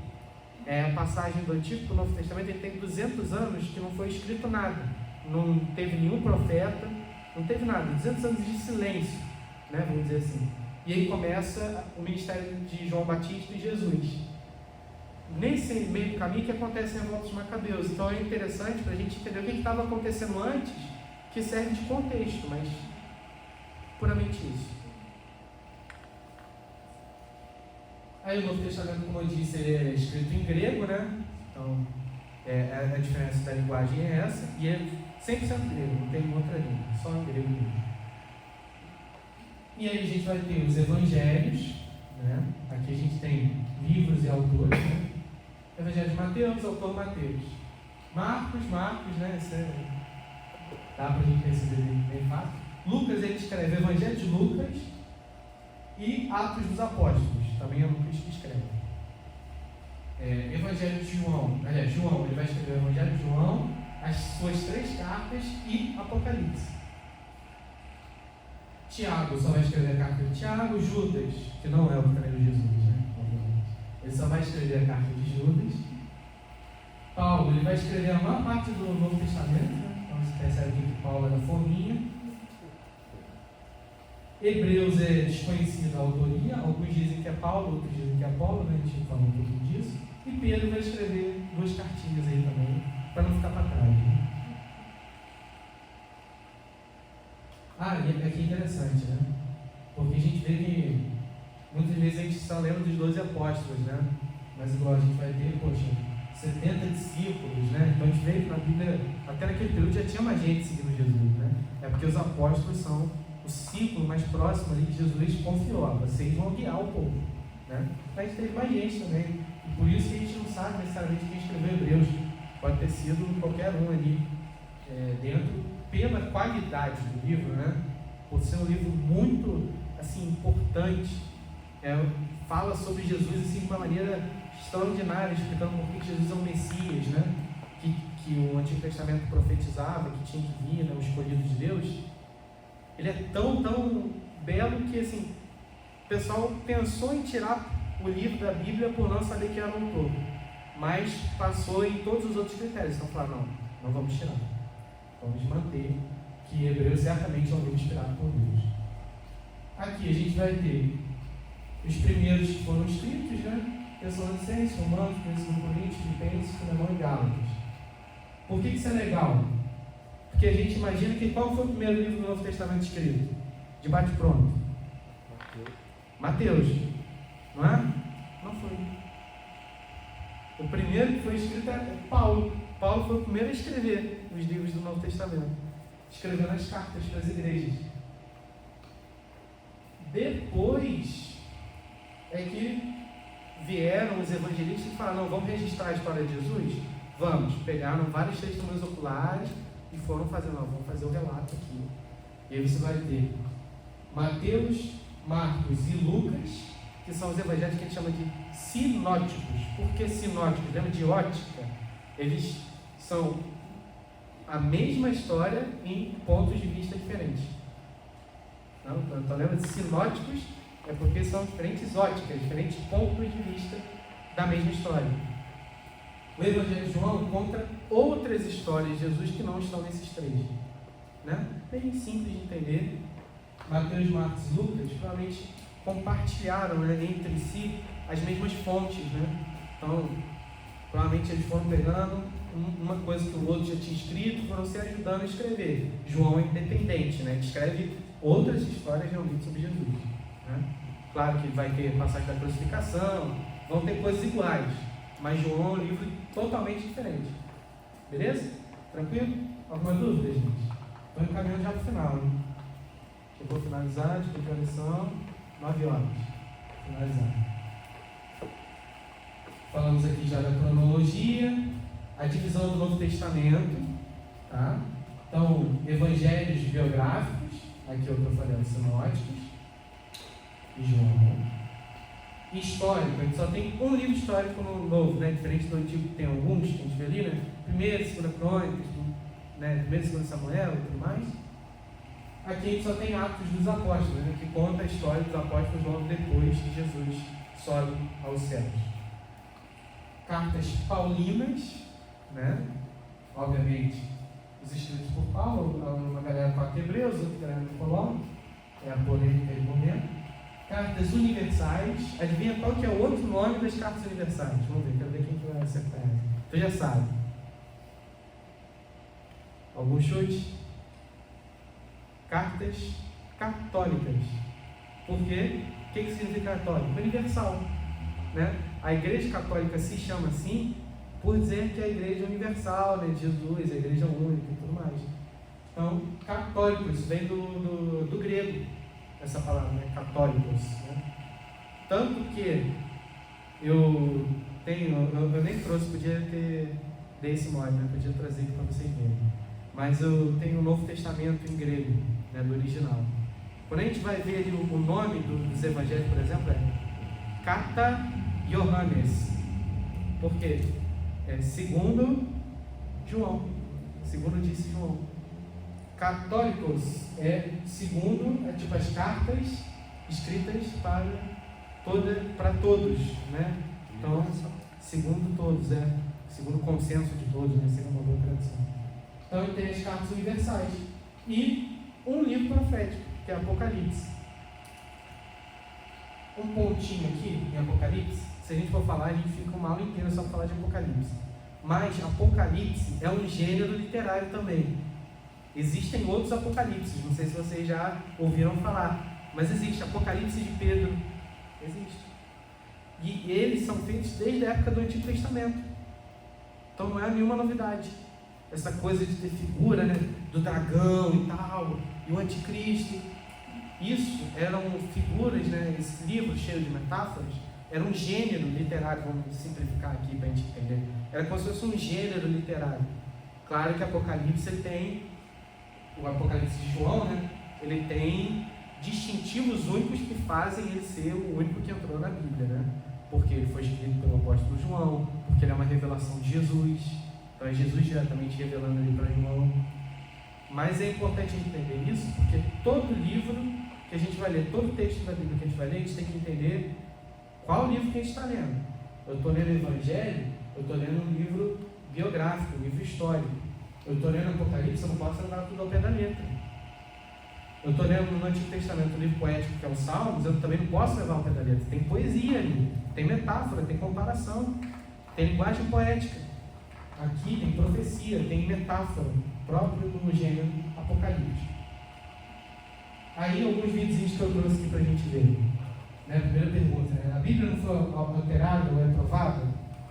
Speaker 1: É a passagem do Antigo para o Novo Testamento, ele tem 200 anos que não foi escrito nada. Não teve nenhum profeta, não teve nada. 200 anos de silêncio, né, vamos dizer assim. E aí começa o ministério de João Batista e Jesus. Nesse meio do caminho que acontecem a revolta dos macabeus. Então é interessante para a gente entender o que estava acontecendo antes, que serve de contexto, mas puramente isso. Aí o Novo Testamento, como eu disse, ele é escrito em grego, né? Então a diferença da linguagem é essa, e é 100% grego, não tem outra língua, só em grego mesmo. E aí a gente vai ter os evangelhos, né? Aqui a gente tem livros e autores, né? Evangelho de Mateus, autor Mateus. Marcos, né? Isso dá para a gente perceber bem fácil. Lucas, ele escreve Evangelho de Lucas e Atos dos Apóstolos, também é Lucas que escreve. Evangelho de João, João, ele vai escrever o Evangelho de João, as suas 3 cartas e Apocalipse. Tiago só vai escrever a carta de Tiago. Judas, que não é o que traiu Jesus, né? Ele só vai escrever a carta de Judas. Paulo, ele vai escrever a maior parte do Novo Testamento, né? Então você percebe aqui que Paulo é da forminha. Hebreus é desconhecida a autoria, alguns dizem que é Paulo, outros dizem que é Apolo, né? A gente falou um pouquinho disso. E Pedro vai escrever 2 cartinhas aí também, para não ficar para trás, né? E aqui é interessante, né? Porque a gente vê que muitas vezes a gente está lendo dos 12 apóstolos, né? Mas igual a gente vai ter, 70 discípulos, né? Então a gente vê que na Bíblia, até naquele período já tinha mais gente seguindo Jesus, né? É porque os apóstolos são o ciclo mais próximo ali que Jesus confiou, vocês vão guiar o povo, né? Mas teve mais gente também, e por isso que a gente não sabe necessariamente quem escreveu Hebreus, pode ter sido qualquer um ali dentro, pela qualidade do livro, né? Por ser um livro muito assim, importante, fala sobre Jesus assim, de uma maneira extraordinária, explicando por que Jesus é o Messias, né? Que o Antigo Testamento profetizava, que tinha que vir, né? O escolhido de Deus. Ele é tão belo que assim, o pessoal pensou em tirar o livro da Bíblia por não saber que era um autor, mas passou em todos os outros critérios. Então falaram, não vamos tirar, vamos manter que Hebreus certamente é um livro inspirado por Deus. Aqui a gente vai ter os primeiros que foram escritos, né? Tessalonicenses, Romanos, 1 Coríntios, Filipenses, Filemão e Gálatas. Por que isso é legal? Porque a gente imagina que qual foi o primeiro livro do Novo Testamento escrito? De bate-pronto? Mateus. Não é? Não foi. O primeiro que foi escrito é Paulo. Paulo foi o primeiro a escrever os livros do Novo Testamento, escrevendo as cartas para as igrejas. Depois é que vieram os evangelistas e falaram, vamos registrar a história de Jesus? Vamos. Pegaram vários testemunhos oculares e foram fazendo, vamos fazer o relato aqui. E aí você vai ter Mateus, Marcos e Lucas, que são os evangelhos que a gente chama de sinóticos. Por que sinóticos? Lembra de ótica? Eles são a mesma história em pontos de vista diferentes. Então lembra de sinóticos? É porque são diferentes óticas, diferentes pontos de vista da mesma história. O Evangelho de João conta outras histórias de Jesus que não estão nesses 3. Né? Bem simples de entender. Mateus, Marcos e Lucas provavelmente compartilharam, né, entre si as mesmas fontes. Né? Então, provavelmente eles foram pegando uma coisa que o outro já tinha escrito e foram se ajudando a escrever. João é independente, né? Ele escreve outras histórias realmente sobre Jesus. Né? Claro que vai ter passagem da crucificação, vão ter coisas iguais, mas João é um livro totalmente diferente. Beleza? Tranquilo? Alguma dúvida, gente? Estou encaminhando já para o final. Hein? Eu vou finalizar, de que horas são? 9 horas. Finalizar. Falamos aqui já da cronologia, a divisão do Novo Testamento, tá? Então, evangelhos biográficos, aqui é o que eu falei, os sinóticos, e João. Histórico, a gente só tem um livro histórico no Novo, né? Diferente do Antigo, que tem alguns, que a gente vê ali, né? 1ª e 2ª Crônicas, né? 1ª e 2ª Samuel e tudo mais. Aqui a gente só tem Atos dos Apóstolos, né? Que conta a história dos apóstolos logo depois que Jesus sobe aos céus. Cartas paulinas, né? Obviamente, os escritos por Paulo, uma galera coloca Hebreus, outra galera não coloca, é a polêmica do momento. Cartas universais, adivinha qual que é o outro nome das cartas universais? Vamos ver, quero ver quem que vai acertar. Tu já sabe. Algum chute? Cartas católicas. Por quê? O que significa católico? Universal, né? A Igreja Católica se chama assim por dizer que é a Igreja universal, né, de Jesus, a Igreja única e tudo mais. Então, católico, isso vem do grego, essa palavra, né, católicos. Né? Tanto que eu nem trouxe, podia ter dei esse mole, né, podia trazer aqui para vocês verem. Mas eu tenho o Novo Testamento em grego, né, do original. Quando a gente vai ver ali o nome dos evangelhos, por exemplo, é Carta Johannes. Por quê? Segundo João. Segundo disse João. Católicos segundo, tipo as cartas escritas para todos, né? Então, segundo todos, segundo o consenso de todos, né? Segundo uma boa tradução. Então, tem as cartas universais e um livro profético, que é Apocalipse. Um pontinho aqui em Apocalipse, se a gente for falar, a gente fica uma aula inteira só para falar de Apocalipse. Mas Apocalipse é um gênero literário também. Existem outros Apocalipses, não sei se vocês já ouviram falar, mas existe Apocalipse de Pedro, existe. E eles são feitos desde a época do Antigo Testamento. Então não é nenhuma novidade. Essa coisa de ter figura, né, do dragão e tal, e o anticristo. Isso eram figuras, né, esse livro cheio de metáforas, era um gênero literário, vamos simplificar aqui para a gente entender. Era como se fosse um gênero literário. Claro que Apocalipse ele tem, o Apocalipse de João, né, ele tem distintivos únicos que fazem ele ser o único que entrou na Bíblia, né? Porque ele foi escrito pelo apóstolo João, porque ele é uma revelação de Jesus, então é Jesus diretamente revelando ali para João. Mas é importante entender isso, porque todo livro que a gente vai ler, todo texto da Bíblia que a gente vai ler, a gente tem que entender qual livro que a gente está lendo. Eu estou lendo o Evangelho, eu estou lendo um livro biográfico, um livro histórico. Eu estou lendo Apocalipse, eu não posso levar tudo ao pé da letra. Eu estou lendo no Antigo Testamento um livro poético que é o Salmos, eu também não posso levar ao pé da letra. Tem poesia ali, tem metáfora, tem comparação, tem linguagem poética. Aqui tem profecia, tem metáfora, próprio do gênero Apocalipse. Aí alguns vídeos que eu trouxe aqui para a gente ver. Né? Primeira pergunta, né? A Bíblia não foi alterada ou reprovada?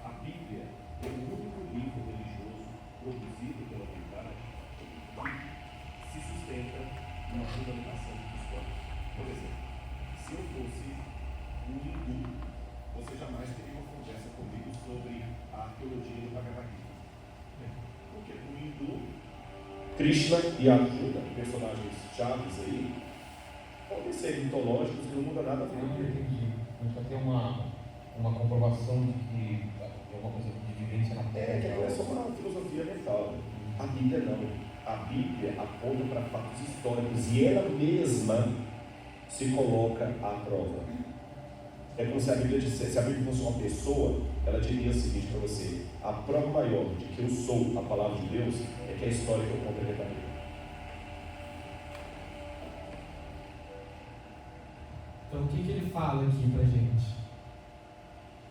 Speaker 7: A Bíblia é o único livro religioso produzido pela humanidade que se sustenta numa fundamentação histórica. Por exemplo, se eu fosse um hindu, você jamais teria uma conversa comigo sobre a arqueologia do Bhagavad Gita. Porque o hindu, Krishna e Arjuna, personagens chaves aí, podem ser mitológicos e não muda nada a ver.
Speaker 8: Entendi. A gente vai ter uma comprovação de que alguma coisa de vivência na Terra.
Speaker 7: Que agora é só uma filosofia mental. A Bíblia não. A Bíblia aponta para fatos históricos e ela mesma se coloca à prova. É como se a Bíblia dissesse, se a Bíblia fosse uma pessoa, ela diria o seguinte para você: a prova maior de que eu sou a palavra de Deus é que a história que eu conto é verdadeira.
Speaker 1: Então o que ele fala aqui pra gente?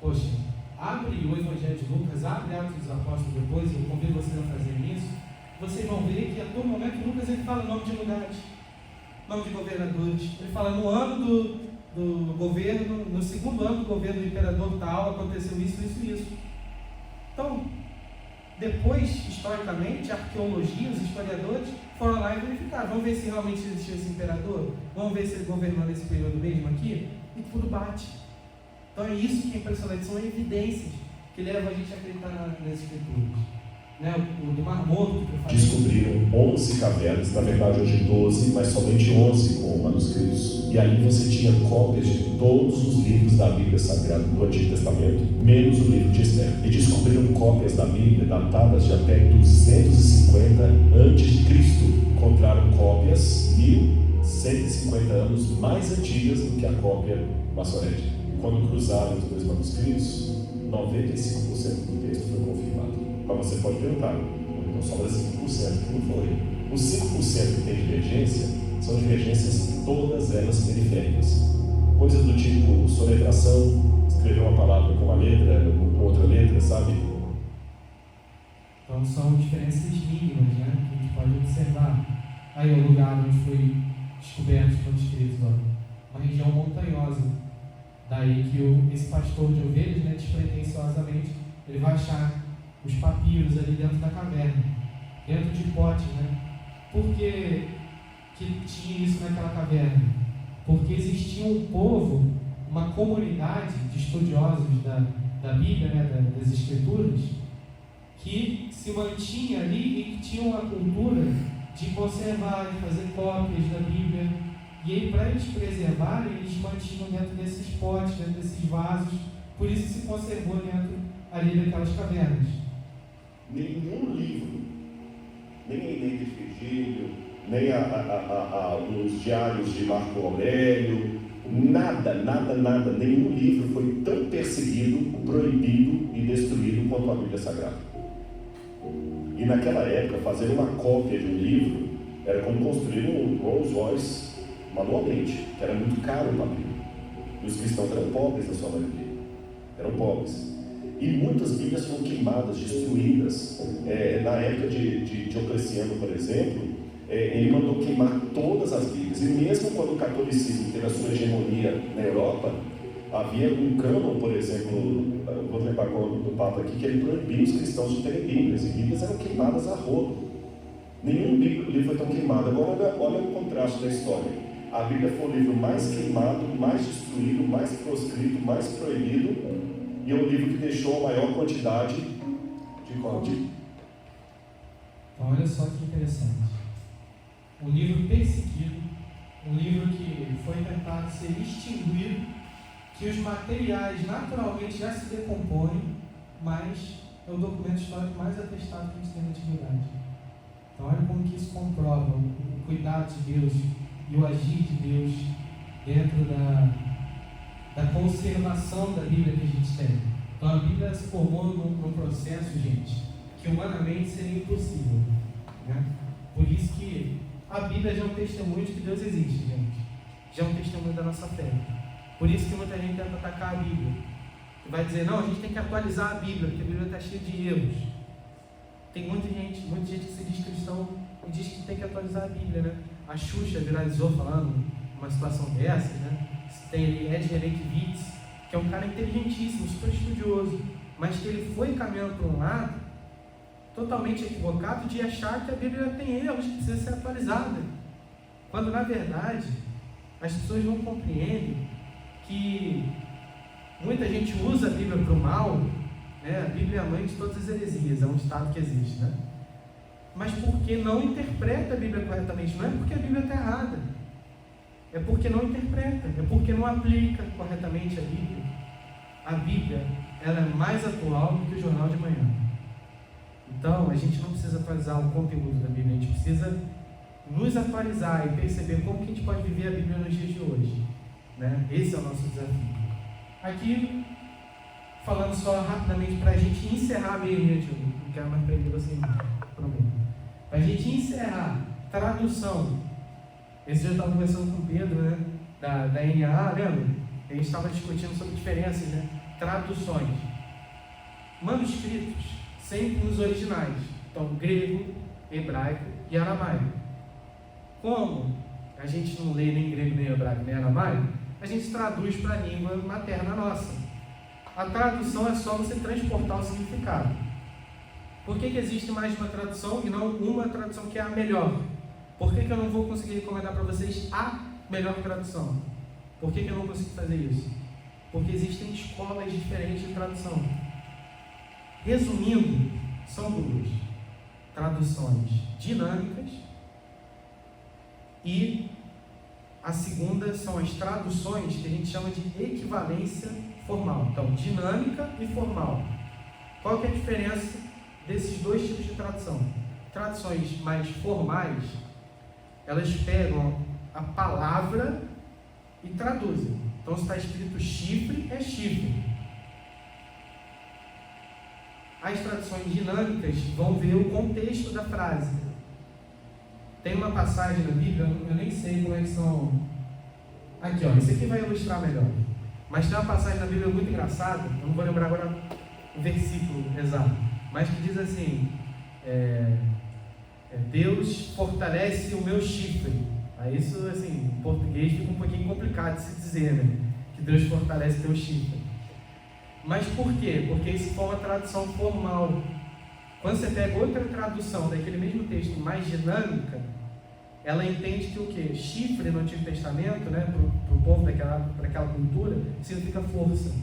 Speaker 1: Poxa, abre o Evangelho de Lucas, abre Atos dos Apóstolos depois, eu convido vocês a fazerem isso. Vocês vão ver que a todo momento Lucas ele fala nome de lugares, nome de governadores. Ele fala no ano do governo, no segundo ano do governo do imperador tal, aconteceu isso, isso e isso. Então, Depois, historicamente, a arqueologia, os historiadores foram lá e verificaram. Vamos ver se realmente existiu esse imperador? Vamos ver se ele governou nesse período mesmo aqui? E tudo bate. Então é isso que é impressionante, são evidências que levam a gente a acreditar nas escrituras. Né? O do Mar Morto que eu falei.
Speaker 7: Descobriram 11 cavernas, na verdade hoje 12, mas somente 11 com manuscritos. E aí você tinha cópias de todos os livros da Bíblia Sagrada do Antigo Testamento, menos o livro de Esther. E descobriram cópias da Bíblia datadas de até 250 a.C. Encontraram cópias 1150 anos mais antigas do que a cópia maçorética. E quando cruzaram os dois manuscritos, 95% do texto foi confirmado. Mas você pode perguntar, então sobra 5% que não foi. Os 5% que tem divergência são divergências, todas elas periféricas. Coisas do tipo soletração, escrever uma palavra com uma letra, com outra letra, sabe?
Speaker 1: Então são diferenças mínimas, né, que a gente pode observar. Aí o lugar onde foi descoberto os manuscritos, uma região montanhosa. Daí que esse pastor de ovelhas, né, despretensiosamente, ele vai achar os papiros ali dentro da caverna, dentro de potes, né? Por que tinha isso naquela caverna? Porque existia um povo, uma comunidade de estudiosos da Bíblia, né, das Escrituras, que se mantinha ali e que tinha uma cultura de conservar, de fazer cópias da Bíblia. E aí, para eles preservarem, eles mantinham dentro desses potes, dentro desses vasos. Por isso se conservou dentro ali daquelas cavernas.
Speaker 7: Nenhum livro, nem a Eneida de Virgílio, nem os diários de Marco Aurélio, nada, nenhum livro foi tão perseguido, proibido e destruído quanto a Bíblia Sagrada. E naquela época, fazer uma cópia de um livro era como construir um Rolls Royce manualmente, que era muito caro para a Bíblia. E os cristãos eram pobres na sua maioria, eram pobres. E muitas Bíblias foram queimadas, destruídas. Na época de Diocleciano, por exemplo, ele mandou queimar todas as Bíblias. E mesmo quando o catolicismo teve a sua hegemonia na Europa, havia um cânon, por exemplo, vou lembrar qual é o nome do Papa aqui, que ele proibiu os cristãos de terem Bíblias. E Bíblias eram queimadas a rodo. Nenhum livro foi tão queimado. Agora, olha o contraste da história. A Bíblia foi o livro mais queimado, mais destruído, mais proscrito, mais proibido. E é o livro que deixou a maior quantidade de cópias.
Speaker 1: Então, olha só que interessante. Um livro perseguido, um livro que foi tentado ser extinguido, que os materiais naturalmente já se decompõem, mas é o documento histórico mais atestado que a gente tem na antiguidade. Então, olha como que isso comprova o cuidado de Deus e o agir de Deus dentro da conservação da Bíblia que a gente tem. Então a Bíblia se formou num processo, gente, que humanamente seria impossível, né? Por isso que a Bíblia já é um testemunho de que Deus existe, gente. Já é um testemunho da nossa fé. Por isso que muita gente tenta atacar a Bíblia. Que vai dizer, não, a gente tem que atualizar a Bíblia, porque a Bíblia está cheia de erros. Tem muita gente que se diz cristão e diz que tem que atualizar a Bíblia, né? A Xuxa viralizou falando uma situação dessa, né? Tem Ed Renekiewicz, que é um cara inteligentíssimo, super estudioso, mas que ele foi caminhando para um lado totalmente equivocado de achar que a Bíblia tem erros, que precisa ser atualizada, quando na verdade as pessoas não compreendem que muita gente usa a Bíblia para o mal, né? A Bíblia é a mãe de todas as heresias, é um ditado que existe, né? Mas porque não interpreta a Bíblia corretamente, não é porque a Bíblia está errada, é porque não interpreta, é porque não aplica corretamente a Bíblia. A Bíblia, ela é mais atual do que o jornal de manhã. Então, a gente não precisa atualizar o conteúdo da Bíblia, a gente precisa nos atualizar e perceber como que a gente pode viver a Bíblia nos dias de hoje, né? Esse é o nosso desafio. Aqui, falando só rapidamente para a gente encerrar mesmo, gente, eu não quero mais prender você, prometo. Para a gente encerrar, tradução. Esse dia eu estava conversando com o Pedro, né, da NA, lembra? A gente estava discutindo sobre diferenças, né? Traduções. Manuscritos, sempre nos originais. Então, grego, hebraico e aramaico. Como a gente não lê nem grego, nem hebraico, nem aramaico, a gente traduz para a língua materna nossa. A tradução é só você transportar o significado. Por que existe mais de uma tradução e não uma tradução que é a melhor? Por que eu não vou conseguir recomendar para vocês a melhor tradução? Por que eu não consigo fazer isso? Porque existem escolas diferentes de tradução. Resumindo, são duas traduções dinâmicas e a segunda são as traduções que a gente chama de equivalência formal. Então, dinâmica e formal. Qual que é a diferença desses dois tipos de tradução? Traduções mais formais, elas pegam a palavra e traduzem. Então, se está escrito chifre, é chifre. As traduções dinâmicas vão ver o contexto da frase. Tem uma passagem na Bíblia, eu nem sei como é que são. Aqui, ó, esse aqui vai ilustrar melhor. Mas tem uma passagem na Bíblia muito engraçada, eu não vou lembrar agora o versículo exato, mas que diz assim: Deus fortalece o meu chifre. Aí isso, assim, em português fica um pouquinho complicado de se dizer, né? Que Deus fortalece teu chifre. Mas por quê? Porque isso foi uma tradução formal. Quando você pega outra tradução daquele mesmo texto mais dinâmica, ela entende que o quê? Chifre no Antigo Testamento, né, para o povo daquela cultura, significa força.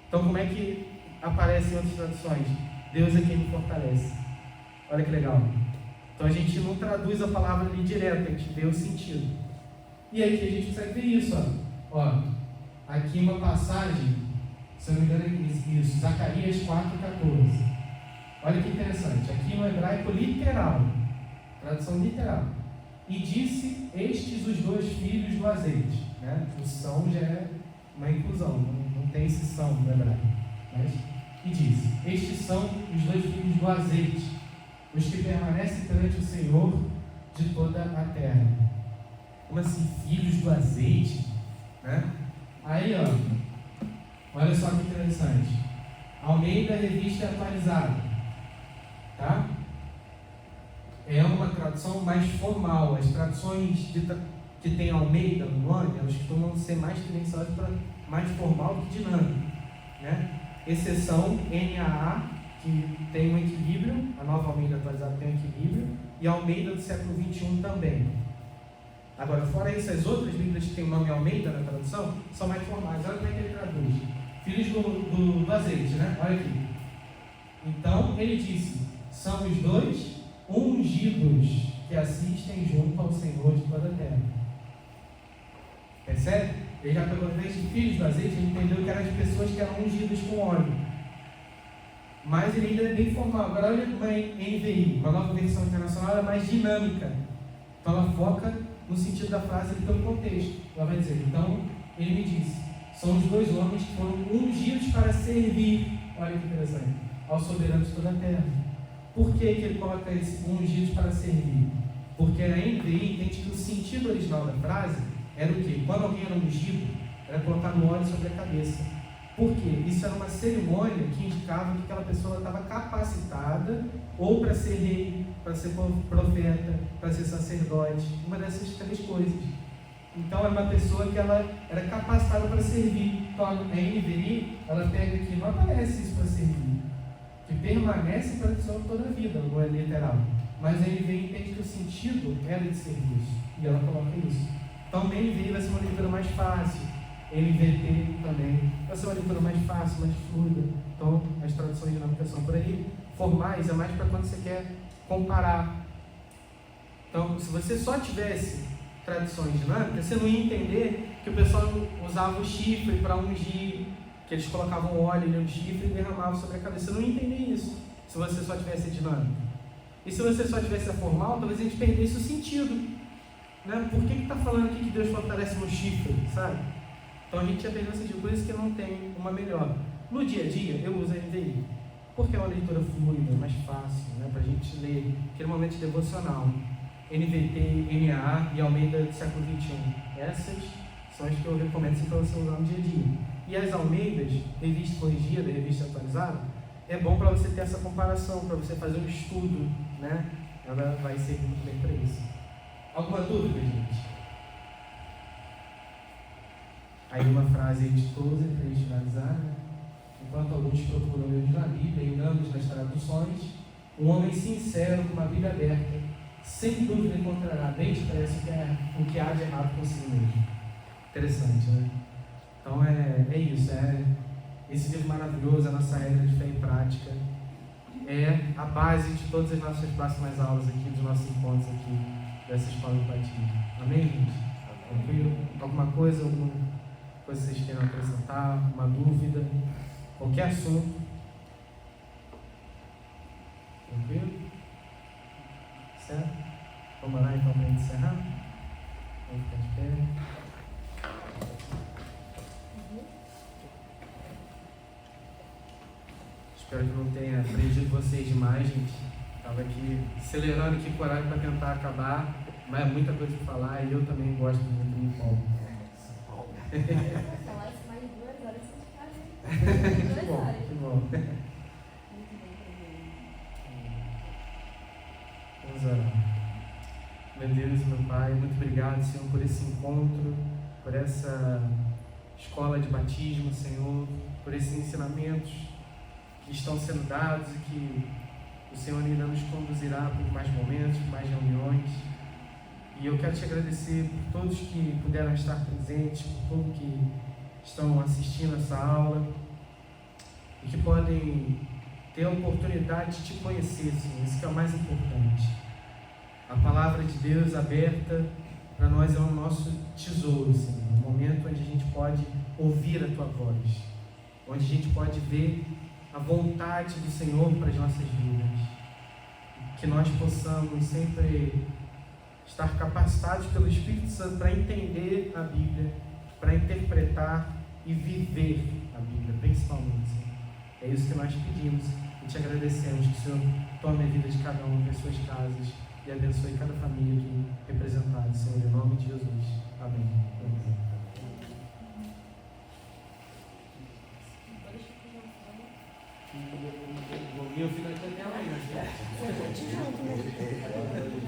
Speaker 1: Então, como é que aparece em outras traduções? Deus é quem me fortalece. Olha que legal. Então, a gente não traduz a palavra ali direto, a gente vê o sentido. E aí que a gente consegue ver isso. Ó, aqui uma passagem, se eu não me engano é isso, Zacarias 4,14. Olha que interessante, aqui no hebraico literal, tradução literal. E disse, estes os dois filhos do azeite. Né? O são já é uma inclusão, não tem esse são no hebraico. Mas, e disse, estes são os dois filhos do azeite, os que permanecem perante o Senhor de toda a terra. Como assim, filhos do azeite? Né? Aí, ó, olha só que interessante. Almeida Revista Atualizada. Tá? É uma tradução mais formal. As traduções que tem Almeida no nome, elas costumam ser mais tendenciosas para mais formal do que dinâmico, né? Exceção NAA, que tem um equilíbrio, a nova Almeida atualizada tem um equilíbrio, e a Almeida do século XXI também. Agora, fora isso, as outras Bíblias que tem o nome Almeida na tradução são mais formais. Olha como é que ele traduz. Filhos do azeite, né? Olha aqui. Então, ele disse: são os dois ungidos que assistem junto ao Senhor de toda a terra. Percebe? Ele já pegou desde filhos do azeite, ele entendeu que eram as pessoas que eram ungidas com óleo. Mas ele ainda é bem formal. Agora olha uma NVI, uma nova versão internacional, ela é mais dinâmica. Então ela foca no sentido da frase e pelo contexto. Ela vai dizer, então ele me disse, são os dois homens que foram ungidos para servir, olha que interessante, ao soberano de toda a terra. Por que ele coloca esse ungidos para servir? Porque a NVI entende que o sentido original da frase era o quê? Quando alguém era ungido, era colocado óleo sobre a cabeça. Por quê? Isso era uma cerimônia que indicava que aquela pessoa estava capacitada ou para ser rei, para ser profeta, para ser sacerdote, uma dessas três coisas. Então era uma pessoa que ela era capacitada para servir. Então a NVI, ela pega aqui, não aparece isso para servir, que permanece para a pessoa toda a vida, não é literal. Mas a NVI entende que o sentido era de serviço, e ela coloca isso. Então a NVI vai ser uma leitura mais fácil, NVT também vai ser uma leitura mais fácil, mais fluida. Então as traduções dinâmicas são por aí. Formais é mais para quando você quer comparar. Então, se você só tivesse traduções dinâmicas, você não ia entender que o pessoal usava o chifre para ungir, que eles colocavam óleo no chifre e derramavam sobre a cabeça. Você não ia entender isso se você só tivesse dinâmica. E se você só tivesse a formal, talvez a gente perdesse o sentido. Né? Por que está falando aqui que Deus fortalece no chifre, sabe? Então a gente já perdeu o sentido, por isso que não tem uma melhor. No dia a dia, eu uso a NVI, porque é uma leitura fluida, mais fácil, né, para a gente ler, aquele momento devocional. NVT, NAA e Almeida do século XXI. Essas são as que eu recomendo para você usar no dia a dia. E as Almeidas, revista corrigida, revista atualizada, é bom para você ter essa comparação, para você fazer um estudo, né? Ela vai servir muito bem para isso. Alguma dúvida, gente? Aí uma frase de closer para a gente finalizar, né? Enquanto alguns procuram erros na Bíblia, engamos nas traduções, Um homem sincero, com uma Bíblia aberta, sem dúvida encontrará bem depressa o que há de errado consigo mesmo. Interessante, né? Então é isso, esse livro maravilhoso, a nossa regra de fé e prática, é a base de todas as nossas próximas aulas aqui, dos nossos encontros aqui, dessa escola do batismo. Amém, gente? Tranquilo? Alguma coisa que vocês queiram acrescentar, uma dúvida, qualquer assunto? Tranquilo? Certo? Vamos lá então para encerrar? Vamos ficar de pé. Espero que não tenha prendido vocês demais, gente. Estava aqui acelerando aqui com o horário para tentar acabar, mas é muita coisa para falar e eu também gosto muito, me empolgo.
Speaker 3: Eu vou falar isso mais 2 horas sem ficar, hein?
Speaker 1: Que
Speaker 3: 2
Speaker 1: bom,
Speaker 3: horas.
Speaker 1: que bom.
Speaker 3: Muito bem,
Speaker 1: Vamos orar. Meu Deus e meu Pai, muito obrigado, Senhor, por esse encontro, por essa escola de batismo, Senhor, por esses ensinamentos que estão sendo dados e que o Senhor ainda nos conduzirá por mais momentos, por mais reuniões. E eu quero te agradecer por todos que puderam estar presentes, por todos que estão assistindo essa aula e que podem ter a oportunidade de te conhecer, Senhor. Isso que é o mais importante. A palavra de Deus aberta para nós é o nosso tesouro, Senhor. Um momento onde a gente pode ouvir a Tua voz, onde a gente pode ver a vontade do Senhor para as nossas vidas. Que nós possamos sempre estar capacitados pelo Espírito Santo para entender a Bíblia, para interpretar e viver a Bíblia, principalmente, Senhor. É isso que nós pedimos e te agradecemos. Que o Senhor tome a vida de cada um das suas casas e abençoe cada família aqui representada, Senhor, em nome de Jesus. Amém.
Speaker 3: bem.
Speaker 1: O meu fica aqui até amanhã.
Speaker 3: Você vai te junto, né?